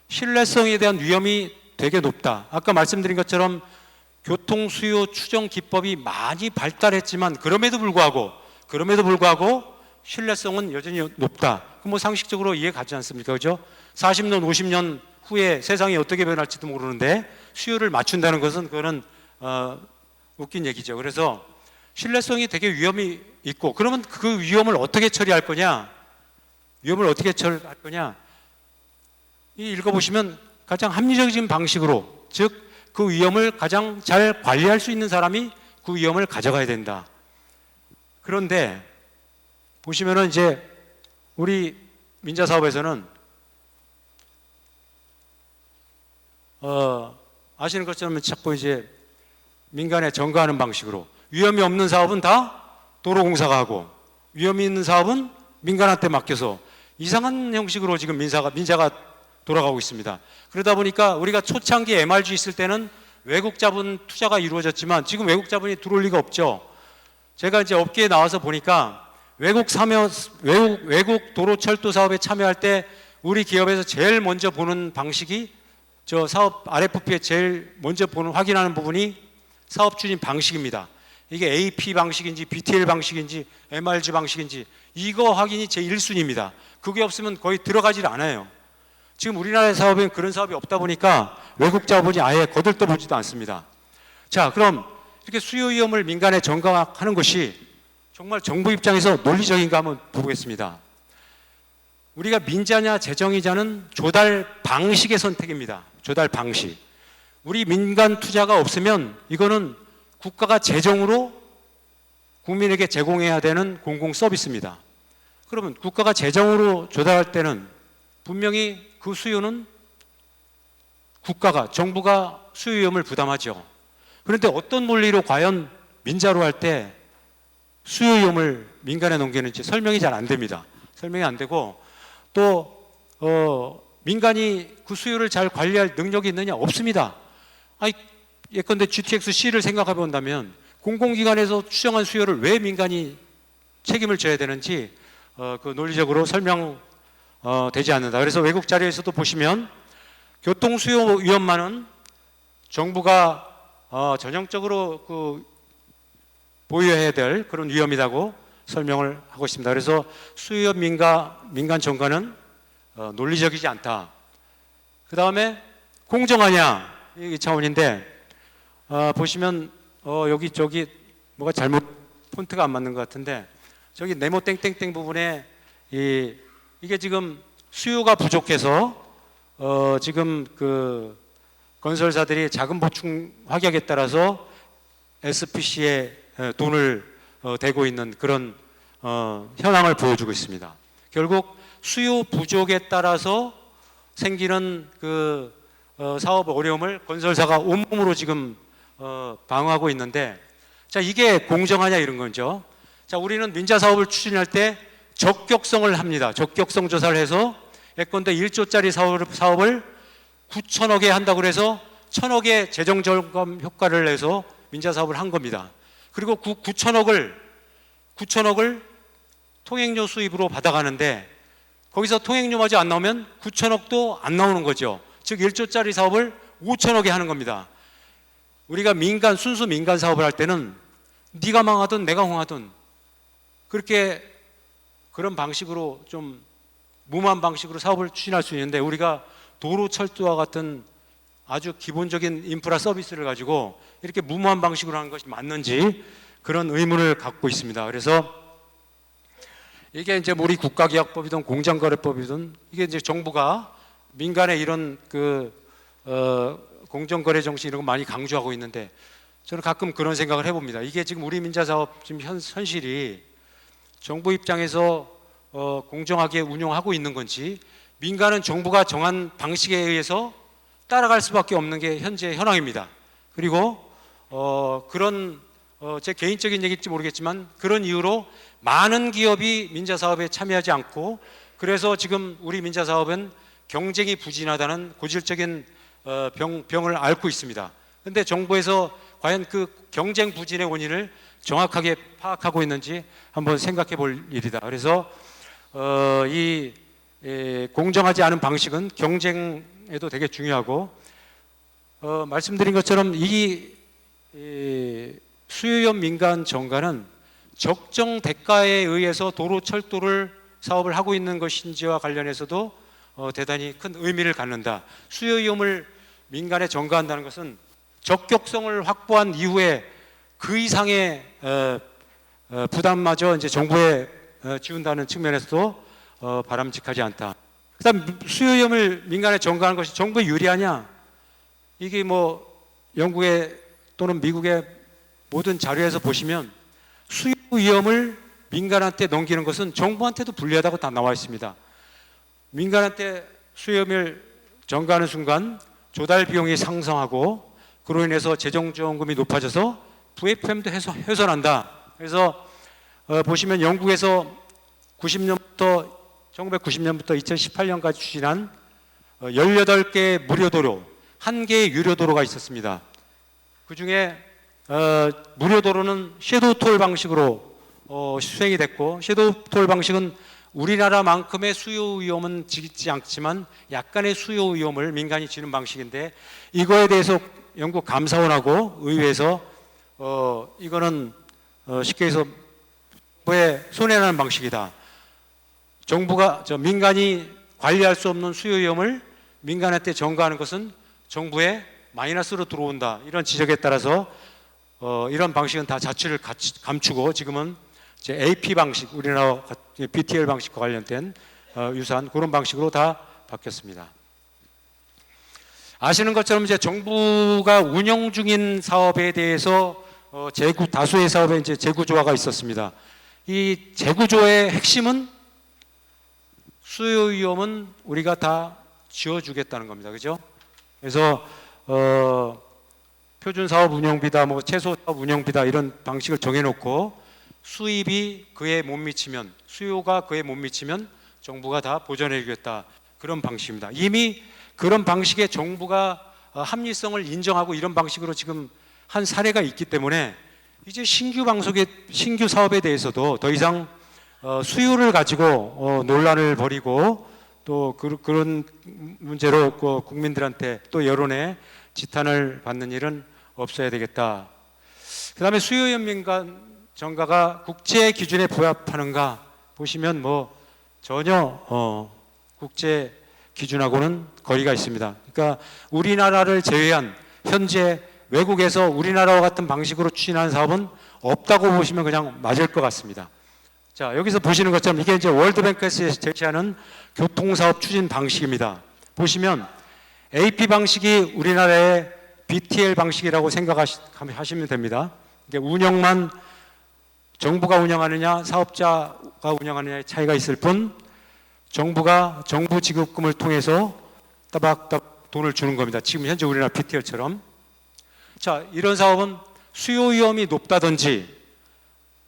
신뢰성에 대한 위험이 되게 높다. 아까 말씀드린 것처럼 교통수요 추정 기법이 많이 발달했지만 그럼에도 불구하고 신뢰성은 여전히 높다. 그럼 뭐 상식적으로 이해 가지 않습니까? 그죠? 40년, 50년 후에 세상이 어떻게 변할지도 모르는데 수요를 맞춘다는 것은 그거는 웃긴 얘기죠. 그래서 신뢰성이 되게 위험이 있고 그러면 그 위험을 어떻게 처리할 거냐? 이 읽어보시면 가장 합리적인 방식으로 즉 그 위험을 가장 잘 관리할 수 있는 사람이 그 위험을 가져가야 된다. 그런데 보시면은 이제 우리 민자사업에서는 아시는 것처럼 자꾸 이제 민간에 전가하는 방식으로 위험이 없는 사업은 다 도로공사가 하고 위험이 있는 사업은 민간한테 맡겨서 이상한 형식으로 지금 민자가 돌아가고 있습니다. 그러다 보니까 우리가 초창기 MRG 있을 때는 외국 자본 투자가 이루어졌지만 지금 외국 자본이 들어올 리가 없죠. 제가 이제 업계에 나와서 보니까 외국 도로철도 사업에 참여할 때 우리 기업에서 제일 먼저 보는 방식이 저 사업 RFP에 제일 먼저 확인하는 부분이 사업 추진 방식입니다. 이게 AP 방식인지 BTL 방식인지 MRG 방식인지 이거 확인이 제 1순위입니다. 그게 없으면 거의 들어가질 않아요. 지금 우리나라의 사업엔 그런 사업이 없다 보니까 외국 자본이 아예 거들떠보지도 않습니다. 자, 그럼 이렇게 수요 위험을 민간에 전가하는 것이 정말 정부 입장에서 논리적인가 한번 보겠습니다. 우리가 민자냐 재정이자는 조달 방식의 선택입니다. 조달 방식. 우리 민간 투자가 없으면 이거는 국가가 재정으로 국민에게 제공해야 되는 공공 서비스입니다. 그러면 국가가 재정으로 조달할 때는 분명히 그 수요는 국가가, 정부가 수요 위험을 부담하죠. 그런데 어떤 논리로 과연 민자로 할 때 수요 위험을 민간에 넘기는지 설명이 잘 안 됩니다. 설명이 안 되고 또 민간이 그 수요를 잘 관리할 능력이 있느냐? 없습니다. 아니, 예컨대 GTX-C를 생각해 본다면 공공기관에서 추정한 수요를 왜 민간이 책임을 져야 되는지 그 논리적으로 설명 되지 않는다. 그래서 외국 자료에서도 보시면 교통 수요 위험만은 정부가 전형적으로 그 보유해야 될 그런 위험이라고 설명을 하고 있습니다. 그래서 수요 민간 정가는 논리적이지 않다. 그 다음에 공정하냐 이 차원인데 보시면 여기 저기 뭐가 잘못 폰트가 안 맞는 것 같은데 저기 네모 땡땡땡 부분에 이게 지금 수요가 부족해서 지금 그 건설사들이 자금 보충 확약에 따라서 SPC에 돈을 대고 있는 그런 현황을 보여주고 있습니다. 결국 수요 부족에 따라서 생기는 그 사업 어려움을 건설사가 온몸으로 지금 방어하고 있는데, 자, 이게 공정하냐 이런 거죠. 자, 우리는 민자 사업을 추진할 때 적격성을 합니다. 적격성 조사를 해서 예컨대 1조짜리 사업을 9천억에 한다고 해서 1,000억의 재정 절감 효과를 내서 민자 사업을 한 겁니다. 그리고 9천억을 통행료 수입으로 받아가는데 거기서 통행료마저 안 나오면 9천억도 안 나오는 거죠. 즉 1조짜리 사업을 5천억에 하는 겁니다. 우리가 순수 민간 사업을 할 때는 네가 망하든 내가 홍하든 그런 방식으로 좀 무모한 방식으로 사업을 추진할 수 있는데, 우리가 도로, 철도와 같은 아주 기본적인 인프라 서비스를 가지고 이렇게 무모한 방식으로 하는 것이 맞는지 그런 의문을 갖고 있습니다. 그래서 이게 이제 우리 국가기약법이든 공정거래법이든 이게 이제 정부가 민간의 이런 공정거래 정신 이런 거 많이 강조하고 있는데, 저는 가끔 그런 생각을 해봅니다. 이게 지금 우리 민자사업 지금 현실이 정부 입장에서 공정하게 운영하고 있는 건지, 민간은 정부가 정한 방식에 의해서 따라갈 수밖에 없는 게 현재 현황입니다. 그리고 제 개인적인 얘기일지 모르겠지만 그런 이유로 많은 기업이 민자사업에 참여하지 않고, 그래서 지금 우리 민자사업은 경쟁이 부진하다는 고질적인 병을 앓고 있습니다. 그런데 정부에서 과연 그 경쟁 부진의 원인을 정확하게 파악하고 있는지 한번 생각해 볼 일이다. 그래서 공정하지 않은 방식은 경쟁에도 되게 중요하고, 말씀드린 것처럼 이 수요형 민간 정가는 적정 대가에 의해서 도로 철도를 사업을 하고 있는 것인지와 관련해서도 대단히 큰 의미를 갖는다. 수요 위험을 민간에 전가한다는 것은 적격성을 확보한 이후에 그 이상의 부담마저 이제 정부에 지운다는 측면에서도 바람직하지 않다. 그다음 수요 위험을 민간에 전가하는 것이 정부에 유리하냐? 이게 뭐 영국의 또는 미국의 모든 자료에서 보시면 수요 위험을 민간한테 넘기는 것은 정부한테도 불리하다고 다 나와 있습니다. 민간한테 수요 위험을 전가하는 순간 조달 비용이 상승하고 그로 인해서 재정지원금이 높아져서 VFM도 훼손한다. 그래서 보시면 영국에서 1990년부터 2018년까지 추진한 18개의 무료도로, 1개의 유료도로가 있었습니다. 그 중에 무료도로는 섀도우톨 방식으로 수행이 됐고, 섀도우톨 방식은 우리나라만큼의 수요 위험은 지지 않지만 약간의 수요 위험을 민간이 지는 방식인데, 이거에 대해서 영국 감사원하고 의회에서 이거는 쉽게 해서 정부에 손해나는 방식이다. 민간이 관리할 수 없는 수요 위험을 민간한테 전가하는 것은 정부에 마이너스로 들어온다. 이런 지적에 따라서 이런 방식은 다 자취를 감추고 지금은 이제 AP 방식, 우리나라 BTL 방식과 관련된 유사한 그런 방식으로 다 바뀌었습니다. 아시는 것처럼 이제 정부가 운영 중인 사업에 대해서 다수의 사업에 이제 재구조화가 있었습니다. 이 재구조의 핵심은 수요 위험은 우리가 다 지어주겠다는 겁니다. 그죠? 그래서 표준 사업 운영비다, 뭐 최소 사업 운영비다 이런 방식을 정해놓고 수입이 그에 못 미치면, 수요가 그에 못 미치면 정부가 다 보전해주겠다, 그런 방식입니다. 이미 그런 방식의 정부가 합리성을 인정하고 이런 방식으로 지금 한 사례가 있기 때문에 이제 신규 사업에 대해서도 더 이상 수요를 가지고 논란을 벌이고 또 그런 문제로 국민들한테 또 여론에 지탄을 받는 일은 없어야 되겠다. 그 다음에 수요연민간 정가가 국제 기준에 부합하는가 보시면 뭐 전혀 국제 기준하고는 거리가 있습니다. 그러니까 우리나라를 제외한 현재 외국에서 우리나라와 같은 방식으로 추진하는 사업은 없다고 보시면 그냥 맞을 것 같습니다. 자, 여기서 보시는 것처럼 이게 이제 월드뱅크에서 제시하는 교통사업 추진 방식입니다. 보시면 AP 방식이 우리나라의 BTL 방식이라고 생각하시면 됩니다. 이게 운영만 정부가 운영하느냐 사업자가 운영하느냐의 차이가 있을 뿐 정부가 정부 지급금을 통해서 따박따박 돈을 주는 겁니다. 지금 현재 우리나라 BTL처럼. 자, 이런 사업은 수요 위험이 높다든지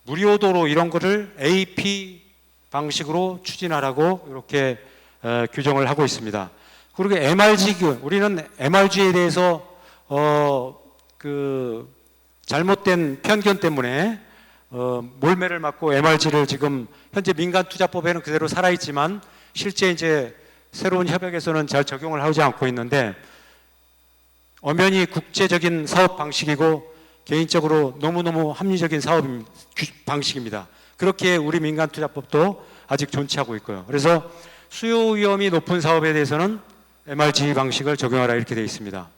무료도로 이런 거를 AP 방식으로 추진하라고 이렇게 규정을 하고 있습니다. 그리고 우리는 MRG에 대해서 잘못된 편견 때문에 몰매를 맞고 MRG를 지금 현재 민간투자법에는 그대로 살아있지만 실제 이제 새로운 협약에서는 잘 적용을 하지 않고 있는데 엄연히 국제적인 사업 방식이고 개인적으로 너무너무 합리적인 사업 방식입니다. 그렇게 우리 민간투자법도 아직 존치하고 있고요. 그래서 수요 위험이 높은 사업에 대해서는 MRG 방식을 적용하라 이렇게 되어 있습니다.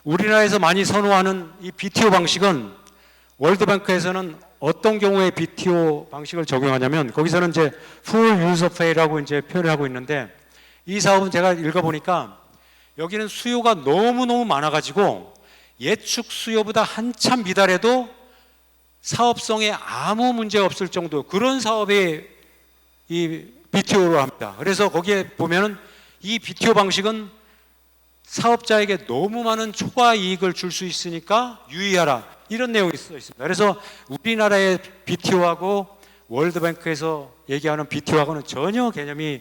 우리나라에서 많이 선호하는 이 BTO 방식은 월드뱅크에서는 어떤 경우에 BTO 방식을 적용하냐면 거기서는 이제 Full Use of Pay라고 이제 표현을 하고 있는데 이 사업은 제가 읽어보니까 여기는 수요가 너무너무 많아가지고 예측 수요보다 한참 미달해도 사업성에 아무 문제 없을 정도 그런 사업에 이 BTO로 합니다. 그래서 거기에 보면은 이 BTO 방식은 사업자에게 너무 많은 초과 이익을 줄 수 있으니까 유의하라 이런 내용이 써 있습니다. 그래서 우리나라의 BTO하고 월드뱅크에서 얘기하는 BTO하고는 전혀 개념이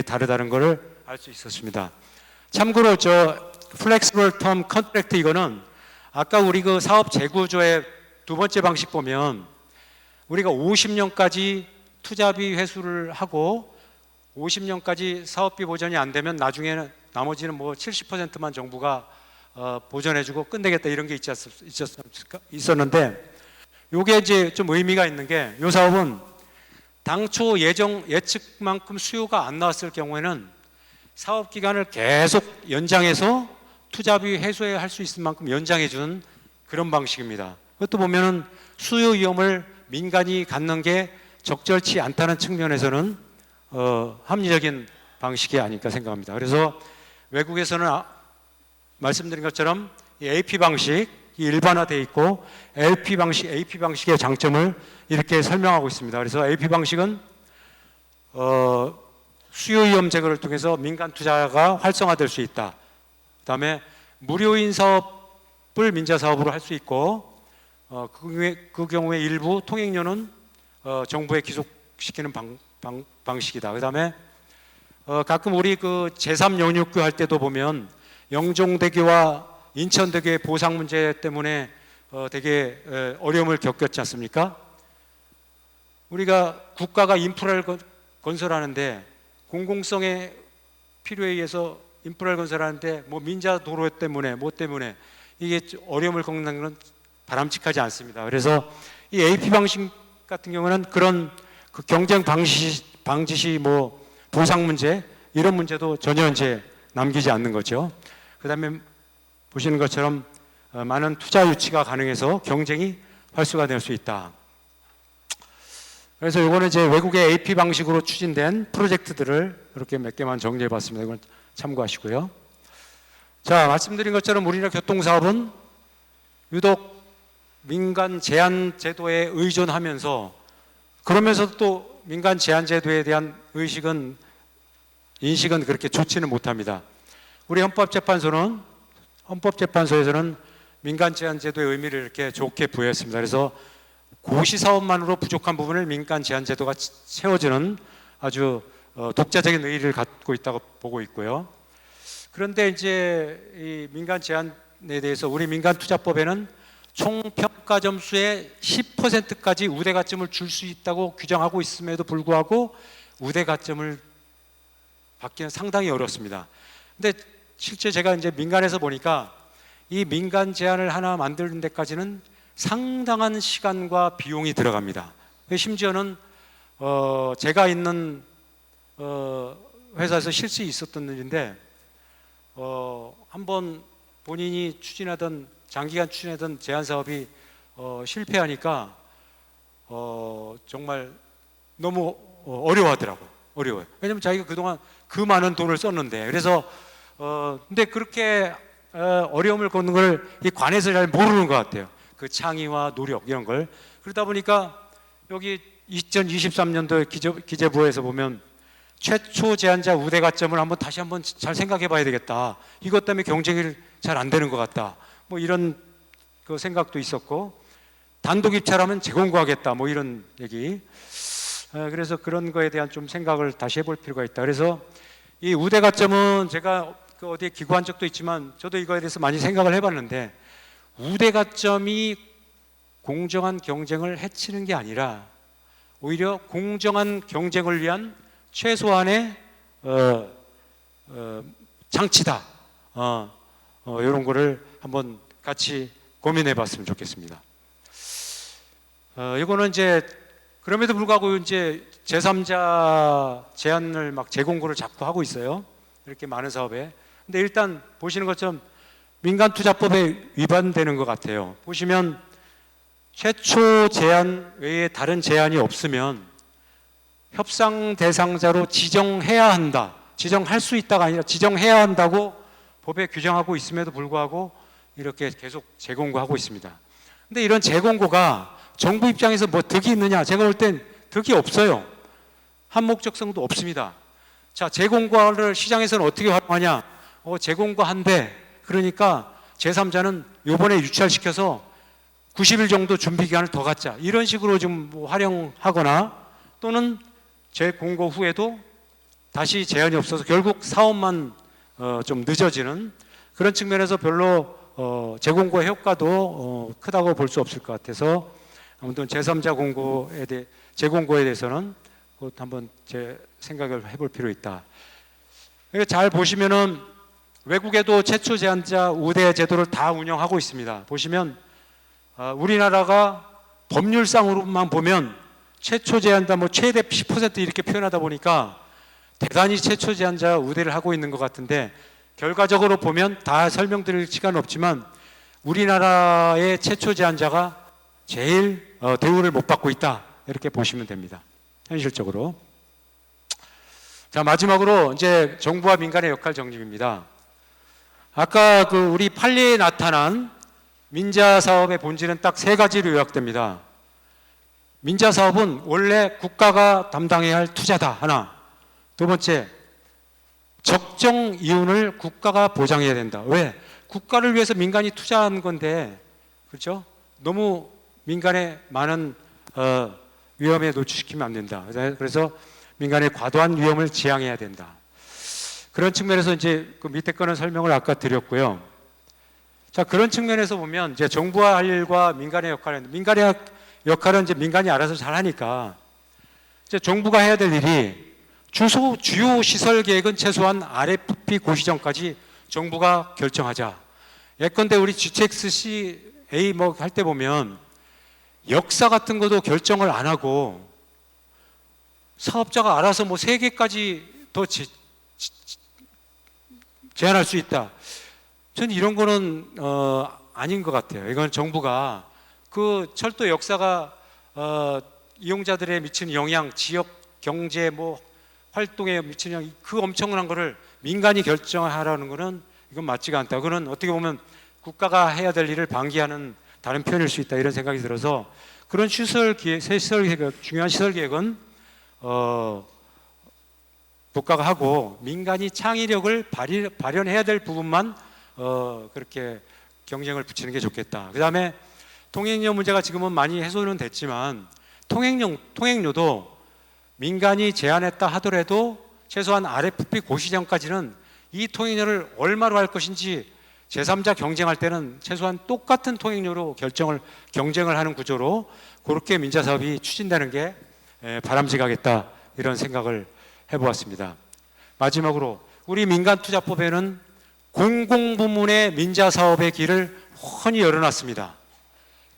다르다는 것을 알 수 있었습니다. 참고로 저 Flexible Term Contract 이거는 아까 우리 그 사업 재구조의 두 번째 방식 보면 우리가 50년까지 투자비 회수를 하고 50년까지 사업비 보전이 안 되면 나중에는 나머지는 뭐 70%만 정부가 보전해주고 끝내겠다 이런 게 있었는데 이게 이제 좀 의미가 있는 게 이 사업은 당초 예측만큼 수요가 안 나왔을 경우에는 사업 기간을 계속 연장해서 투자비 회수할 수 있을 만큼 연장해 주는 그런 방식입니다. 그것도 보면은 수요 위험을 민간이 갖는 게 적절치 않다는 측면에서는 합리적인 방식이 아닐까 생각합니다. 그래서 외국에서는 말씀드린 것처럼 이 AP 방식이 일반화되어 있고 AP 방식의 장점을 이렇게 설명하고 있습니다. 그래서 AP 방식은 수요 위험 제거를 통해서 민간 투자가 활성화될 수 있다. 그다음에 무료인 사업을 민자 사업으로 할 수 있고 그 경우에 일부 통행료는 정부에 기속시키는 방식이다. 그다음에 가끔 우리 그 제3연육교 할 때도 보면 영종대교와 인천대교의 보상 문제 때문에 되게 어려움을 겪었지 않습니까? 우리가 국가가 인프라를 건설하는데 공공성의 필요에 의해서 인프라를 건설하는데 뭐 민자 도로 때문에 뭐 때문에 이게 어려움을 겪는 건 바람직하지 않습니다. 그래서 이 AP 방식 같은 경우는 그런 그 경쟁 방지 시 뭐 보상 문제 이런 문제도 전혀 이제 남기지 않는 거죠. 그다음에 보시는 것처럼 많은 투자 유치가 가능해서 경쟁이 활성화될 수 있다. 그래서 이거는 이제 외국의 AP 방식으로 추진된 프로젝트들을 이렇게 몇 개만 정리해 봤습니다. 이건 참고하시고요. 자, 말씀드린 것처럼 우리나라 교통사업은 유독 민간 제한 제도에 의존하면서 그러면서도 또 민간 제한 제도에 대한 인식은 그렇게 좋지는 못합니다. 우리 헌법재판소에서는 민간 제한 제도의 의미를 이렇게 좋게 부여했습니다. 그래서 고시 사업만으로 부족한 부분을 민간 제한 제도가 채워주는 아주 독자적인 의의를 갖고 있다고 보고 있고요. 그런데 이제 이 민간 제한에 대해서 우리 민간투자법에는 총 평가 점수의 10%까지 우대 가점을 줄 수 있다고 규정하고 있음에도 불구하고 우대 가점을 받기는 상당히 어렵습니다. 근데 실제 제가 이제 민간에서 보니까 이 민간 제한을 하나 만드는 데까지는 상당한 시간과 비용이 들어갑니다. 심지어는 제가 있는 회사에서 실수 있었던 일인데 한번 본인이 장기간 추진하던 제한 사업이 실패하니까 정말 너무 어려워하더라고요. 어려워요. 왜냐하면 자기가 그동안 그 많은 돈을 썼는데 그래서 근데 그렇게 어려움을 겪는 걸 이 관에서 잘 모르는 것 같아요. 그 창의와 노력 이런 걸. 그러다 보니까 여기 2023년도 기재부에서 보면 최초 제한자 우대 가점을 다시 한번 잘 생각해 봐야 되겠다. 이것 때문에 경쟁이 잘 안 되는 것 같다. 뭐 이런 그 생각도 있었고 단독 입찰하면 재공고하겠다. 뭐 이런 얘기. 그래서 그런 거에 대한 좀 생각을 다시 해볼 필요가 있다. 그래서 이 우대 가점은 제가 그 어디에 기고한 적도 있지만 저도 이거에 대해서 많이 생각을 해봤는데 우대 가점이 공정한 경쟁을 해치는 게 아니라 오히려 공정한 경쟁을 위한 최소한의 장치다. 이런 거를 한번 같이 고민해 봤으면 좋겠습니다. 이거는 이제 그럼에도 불구하고 이제 제3자 제한을 재공고를 자꾸 하고 있어요. 이렇게 많은 사업에. 근데 일단 보시는 것처럼 민간투자법에 위반되는 것 같아요. 보시면 최초 제한 외에 다른 제한이 없으면 협상 대상자로 지정해야 한다. 지정할 수 있다가 아니라 지정해야 한다고 법에 규정하고 있음에도 불구하고 이렇게 계속 재공고하고 있습니다. 근데 이런 재공고가 정부 입장에서 뭐 득이 있느냐? 제가 볼 땐 득이 없어요. 한목적성도 없습니다. 자, 재공고를 시장에서는 어떻게 활용하냐? 재공고한데 그러니까 제3자는 요번에 유찰시켜서 90일 정도 준비 기간을 더 갖자. 이런 식으로 좀 활용하거나 또는 재공고 후에도 다시 제한이 없어서 결국 사업만 좀 늦어지는 그런 측면에서 별로 재공고의 효과도 크다고 볼 수 없을 것 같아서 아무튼 제3자 재공고에 대해서는 곧 한번 제 생각을 해볼 필요 있다. 잘 보시면은 외국에도 최초 제한자 우대 제도를 다 운영하고 있습니다. 보시면 우리나라가 법률상으로만 보면 최초 제한자 최대 10% 이렇게 표현하다 보니까 대단히 최초 제한자 우대를 하고 있는 것 같은데 결과적으로 보면 다 설명드릴 시간은 없지만 우리나라의 최초 제한자가 제일 대우를 못 받고 있다 이렇게 보시면 됩니다. 현실적으로. 자, 마지막으로 이제 정부와 민간의 역할 정립입니다. 아까 우리 판례에 나타난 민자 사업의 본질은 딱 세 가지로 요약됩니다. 민자 사업은 원래 국가가 담당해야 할 투자다. 하나. 두 번째, 적정 이윤을 국가가 보장해야 된다. 왜? 국가를 위해서 민간이 투자한 건데, 그렇죠? 너무 민간에 많은 위험에 노출시키면 안 된다. 그래서 민간의 과도한 위험을 지양해야 된다. 그런 측면에서 이제 그 밑에 거는 설명을 아까 드렸고요. 자, 그런 측면에서 보면 이제 정부가 할 일과 민간의 역할은 이제 민간이 알아서 잘 하니까 이제 정부가 해야 될 일이 주요 시설 계획은 최소한 RFP 고시 전까지 정부가 결정하자. 예컨대 우리 GTX-A 할 때 보면 역사 같은 것도 결정을 안 하고 사업자가 알아서 3개까지 더 제한할 수 있다. 저는 이런 거는 아닌 것 같아요. 이건 정부가 그 철도 역사가 이용자들에 미치는 영향, 지역 경제 활동에 미치는 영향, 그 엄청난 거를 민간이 결정하라는 거는 이건 맞지가 않다. 그거는 어떻게 보면 국가가 해야 될 일을 방기하는 다른 표현일 수 있다, 이런 생각이 들어서 그런 시설 계획, 중요한 시설 계획은 국가가 하고 민간이 창의력을 발현해야 될 부분만 그렇게 경쟁을 붙이는 게 좋겠다. 그 다음에 통행료 문제가 지금은 많이 해소는 됐지만 통행료도 민간이 제한했다 하더라도 최소한 RFP 고시정까지는 이 통행료를 얼마로 할 것인지 제3자 경쟁할 때는 최소한 똑같은 통행료로 경쟁을 하는 구조로 그렇게 민자사업이 추진되는 게 바람직하겠다, 이런 생각을 해보았습니다. 마지막으로 우리 민간투자법에는 공공부문의 민자사업의 길을 훤히 열어놨습니다.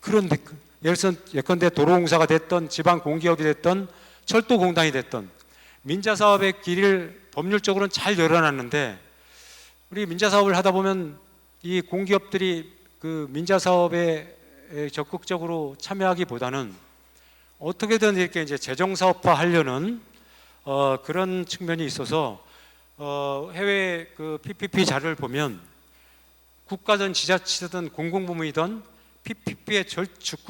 그런데 예컨대 도로공사가 됐던 지방공기업이 됐던 철도공단이 됐던 민자사업의 길을 법률적으로는 잘 열어놨는데, 우리 민자사업을 하다 보면 이 공기업들이 그 민자사업에 적극적으로 참여하기보다는 어떻게든 이렇게 이제 재정사업화 하려는 그런 측면이 있어서 해외 그 PPP 자료를 보면 국가든 지자체든 공공부문이든 PPP에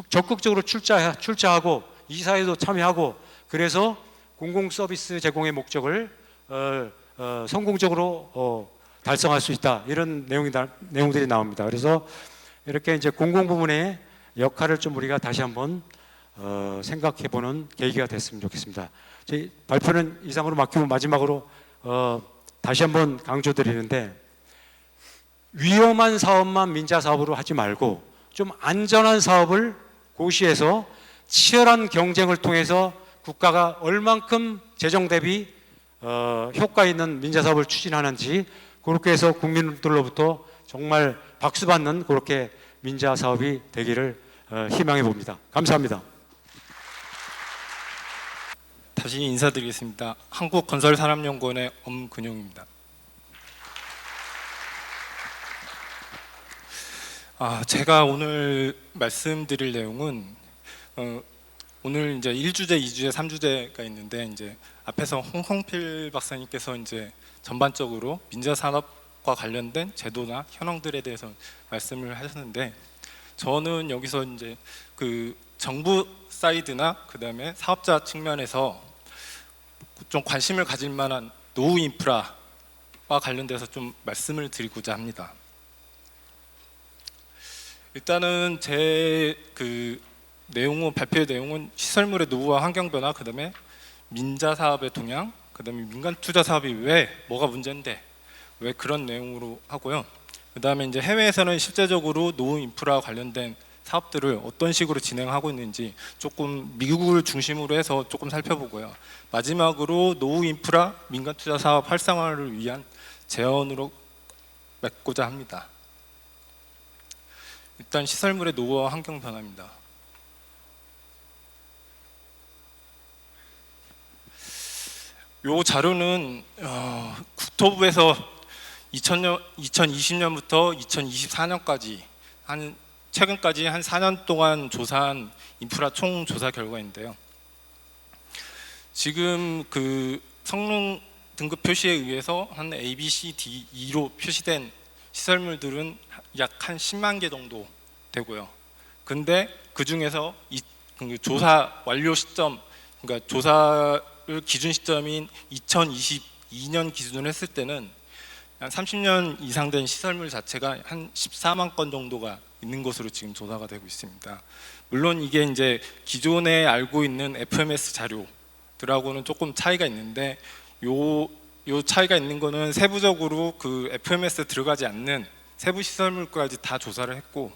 적극적으로 출자하고 이사회도 참여하고, 그래서 공공 서비스 제공의 목적을 성공적으로 달성할 수 있다, 이런 내용들이 나옵니다. 그래서 이렇게 이제 공공부문의 역할을 좀 우리가 다시 한번 생각해보는 계기가 됐으면 좋겠습니다. 저희 발표는 이상으로 맡기고 마지막으로 다시 한번 강조드리는데, 위험한 사업만 민자사업으로 하지 말고 좀 안전한 사업을 고시해서 치열한 경쟁을 통해서 국가가 얼만큼 재정 대비 효과 있는 민자사업을 추진하는지, 그렇게 해서 국민들로부터 정말 박수받는 그렇게 민자사업이 되기를 희망해 봅니다. 감사합니다. 다시 인사드리겠습니다. 한국건설산업연구원의 엄근용입니다. 제가 오늘 말씀드릴 내용은 오늘 이제 1주제, 2주제, 3주제가 있는데, 이제 앞에서 홍성필 박사님께서 이제 전반적으로 민자산업과 관련된 제도나 현황들에 대해서 말씀을 하셨는데, 저는 여기서 이제 그 정부 사이드나 그 다음에 사업자 측면에서 좀 관심을 가질 만한 노후 인프라와 관련돼서 좀 말씀을 드리고자 합니다. 일단은 제 그 발표의 내용은 시설물의 노후와 환경 변화, 그 다음에 민자 사업의 동향, 그 다음에 민간 투자 사업이 왜 뭐가 문제인데 왜 그런 내용으로 하고요. 그 다음에 이제 해외에서는 실제적으로 노후 인프라 관련된 사업들을 어떤 식으로 진행하고 있는지 조금 미국을 중심으로 해서 조금 살펴보고요. 마지막으로 노후 인프라 민간 투자 사업 활성화를 위한 제언으로 맺고자 합니다. 일단 시설물의 노후와 환경 변화입니다. 요 자료는 국토부에서 2020년부터 2024년까지 최근까지 한 4년 동안 조사한 인프라 총 조사 결과인데요. 지금 그 성능 등급 표시에 의해서 한 A, B, C, D, E로 표시된 시설물들은 약 한 10만 개 정도 되고요. 근데 그 중에서 조사 완료 시점, 그러니까 조사를 기준 시점인 2022년 기준으로 했을 때는 한 30년 이상 된 시설물 자체가 한 14만 건 정도가 있는 것으로 지금 조사가 되고 있습니다. 물론 이게 이제 기존에 알고 있는 FMS 자료들하고는 조금 차이가 있는데, 요 차이가 있는 거는 세부적으로 그 FMS 들어가지 않는 세부 시설물까지 다 조사를 했고,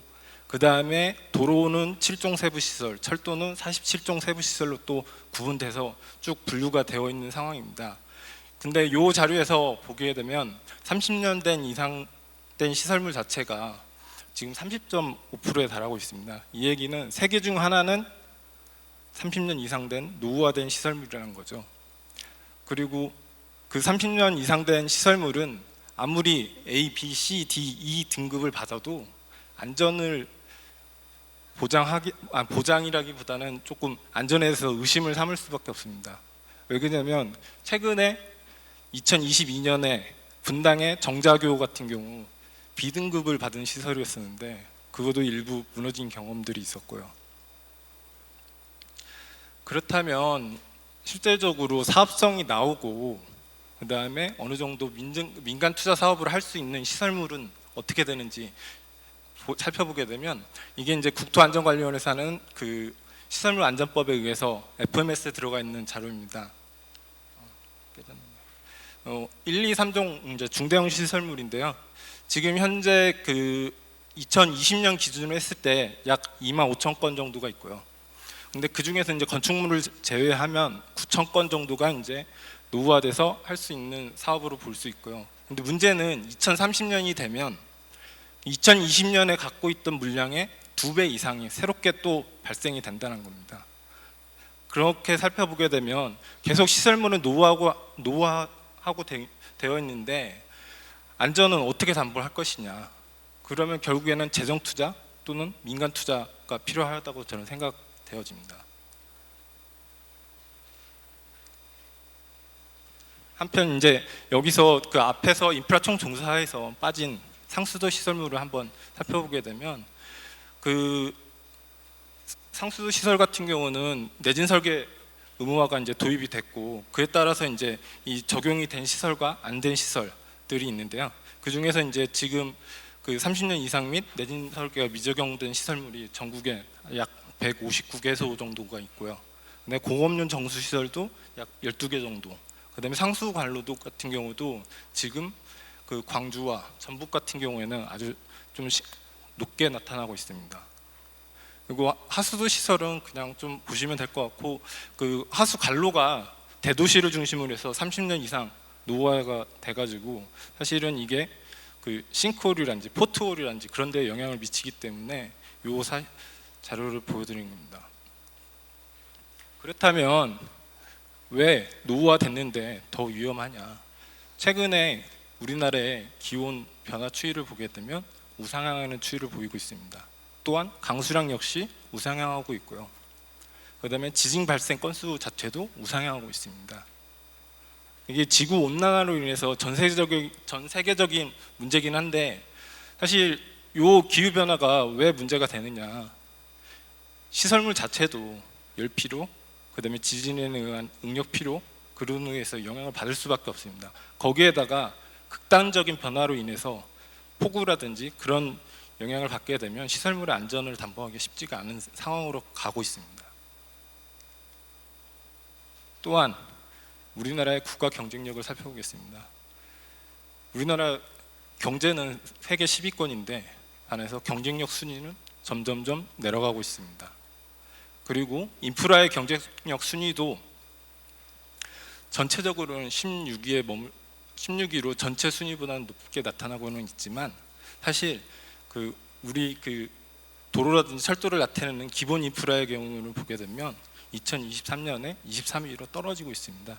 그 다음에 도로는 7종 세부 시설, 철도는 47종 세부 시설로 또 구분돼서 쭉 분류가 되어 있는 상황입니다. 근데 요 자료에서 보게 되면 30년 된 이상 된 시설물 자체가 지금 30.5%에 달하고 있습니다. 이 얘기는 세 개 중 하나는 30년 이상 된 노후화된 시설물이라는 거죠. 그리고 그 30년 이상 된 시설물은 아무리 A, B, C, D, E 등급을 받아도 안전을 보장이라기보다는 조금 안전에 대해서 의심을 삼을 수밖에 없습니다. 왜 그러냐면 최근에 2022년에 분당의 정자교 같은 경우 B등급을 받은 시설이었었는데 그것도 일부 무너진 경험들이 있었고요. 그렇다면 실제적으로 사업성이 나오고 그 다음에 어느 정도 민간 투자 사업을 할 수 있는 시설물은 어떻게 되는지 살펴보게 되면 이게 이제 국토안전관리원에서 하는 그 시설물 안전법에 의해서 FMS에 들어가 있는 자료입니다. 1, 2, 3종 이제 중대형 시설물인데요. 지금 현재 그 2020년 기준으로 했을 때 약 2만 5천 건 정도가 있고요. 근데 그 중에서 이제 건축물을 제외하면 9천 건 정도가 이제 노후화돼서 할 수 있는 사업으로 볼 수 있고요. 근데 문제는 2030년이 되면 2020년에 갖고 있던 물량의 2배 이상이 새롭게 또 발생이 된다는 겁니다. 그렇게 살펴보게 되면 계속 시설물은 노후화하고 되어 있는데 안전은 어떻게 담보할 것이냐. 그러면 결국에는 재정 투자 또는 민간 투자가 필요하다고 저는 생각되어집니다. 한편 이제 여기서 그 앞에서 인프라 총종사에서 빠진 상수도 시설물을 한번 살펴보게 되면 그 상수도 시설 같은 경우는 내진 설계 의무화가 이제 도입이 됐고 그에 따라서 이제 이 적용이 된 시설과 안 된 시설들이 있는데요. 그 중에서 이제 지금 그 30년 이상 및 내진 설계가 미적용된 시설물이 전국에 약 159개소 정도가 있고요. 근데 공업용 정수 시설도 약 12개 정도. 그다음에 상수 관로도 같은 경우도 지금 그 광주와 전북 같은 경우에는 아주 좀 높게 나타나고 있습니다. 그리고 하수도 시설은 그냥 좀 보시면 될 것 같고 그 하수 관로가 대도시를 중심으로 해서 30년 이상 노후화가 돼가지고 사실은 이게 그 싱크홀이란지 포트홀이란지 그런 데 영향을 미치기 때문에 요 자료를 보여드린 겁니다. 그렇다면 왜 노후화됐는데 더 위험하냐? 최근에 우리나라의 기온 변화 추이를 보게 되면 우상향하는 추이를 보이고 있습니다. 또한 강수량 역시 우상향하고 있고요. 그다음에 지진 발생 건수 자체도 우상향하고 있습니다. 이게 지구 온난화로 인해서 전 세계적인 문제긴 한데 사실 요 기후 변화가 왜 문제가 되느냐? 시설물 자체도 열 피로, 그다음에 지진에 의한 응력 피로 그런 의해서 영향을 받을 수밖에 없습니다. 거기에다가 극단적인 변화로 인해서 폭우라든지 그런 영향을 받게 되면 시설물의 안전을 담보하기 쉽지가 않은 상황으로 가고 있습니다. 또한 우리나라의 국가 경쟁력을 살펴보겠습니다. 우리나라 경제는 세계 10위권인데 안에서 경쟁력 순위는 점점점 내려가고 있습니다. 그리고 인프라의 경쟁력 순위도 전체적으로는 16위로 전체 순위보다는 높게 나타나고는 있지만 사실 그 우리 그 도로라든지 철도를 나타내는 기본 인프라의 경우를 보게 되면 2023년에 23위로 떨어지고 있습니다.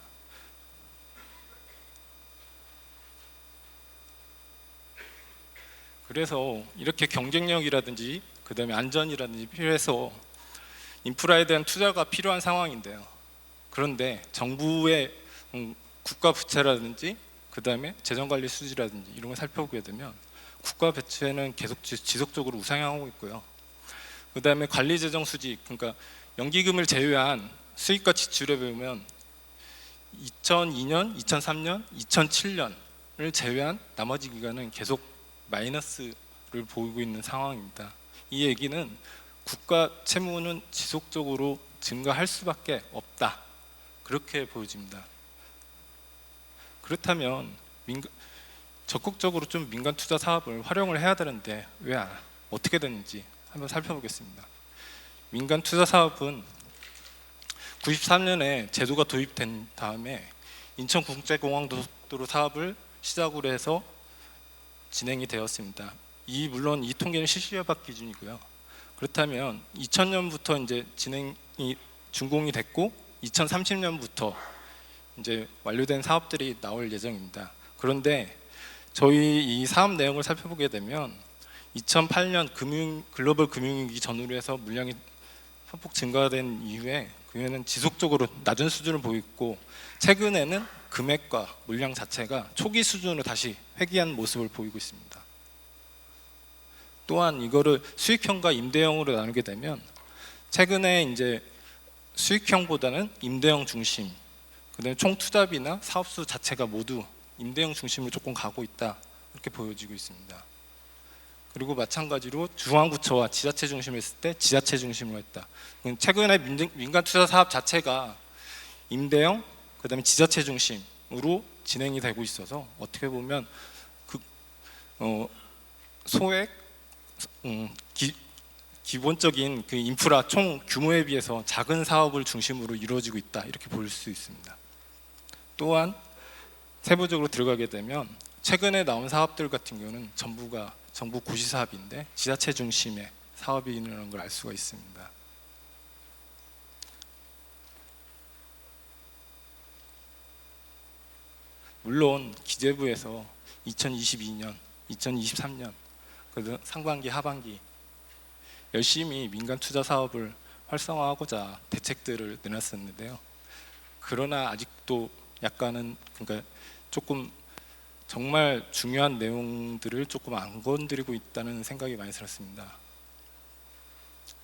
그래서 이렇게 경쟁력이라든지 그다음에 안전이라든지 필요해서 인프라에 대한 투자가 필요한 상황인데요. 그런데 정부의 국가 부채라든지 그다음에 재정관리 수지라든지 이런 걸 살펴보게 되면 국가 부채는 계속 지속적으로 우상향하고 있고요. 그다음에 관리 재정 수지, 그러니까 연기금을 제외한 수입과 지출에 보면 2002년, 2003년, 2007년을 제외한 나머지 기간은 계속 마이너스를 보이고 있는 상황입니다. 이 얘기는 국가 채무는 지속적으로 증가할 수밖에 없다. 그렇게 보여집니다. 그렇다면 적극적으로 좀 민간 투자 사업을 활용을 해야 되는데 왜 어떻게 됐는지 한번 살펴보겠습니다. 민간 투자 사업은 93년에 제도가 도입된 다음에 인천국제공항도로 사업을 시작으로 해서 진행이 되었습니다. 물론 이 통계는 실시협약 기준이고요. 그렇다면 2000년부터 이제 진행이 준공이 됐고 2030년부터 이제 완료된 사업들이 나올 예정입니다. 그런데 저희 이 사업 내용을 살펴보게 되면 2008년 글로벌 금융위기 전후로 해서 물량이 소폭 증가된 이후에 그 후에는 지속적으로 낮은 수준을 보이고 최근에는 금액과 물량 자체가 초기 수준으로 다시 회귀한 모습을 보이고 있습니다. 또한 이거를 수익형과 임대형으로 나누게 되면 최근에 이제 수익형보다는 임대형 중심, 그다음에 총 투자비나 사업수 자체가 모두 임대형 중심으로 조금 가고 있다 이렇게 보여지고 있습니다. 그리고 마찬가지로 중앙부처와 지자체 중심으로 했을 때 지자체 중심으로 했다. 최근에 민간 투자 사업 자체가 임대형, 그다음에 지자체 중심으로 진행이 되고 있어서 어떻게 보면 소액 기본적인 그 인프라 총 규모에 비해서 작은 사업을 중심으로 이루어지고 있다 이렇게 볼 수 있습니다. 또한 세부적으로 들어가게 되면 최근에 나온 사업들 같은 경우는 전부가 정부 고시 사업인데 지자체 중심의 사업이라는 걸 알 수가 있습니다. 물론 기재부에서 2022년, 2023년 상반기, 하반기 열심히 민간 투자 사업을 활성화하고자 대책들을 내놨었는데요. 그러나 아직도 약간은 그러니까 조금 정말 중요한 내용들을 조금 안 건드리고 있다는 생각이 많이 들었습니다.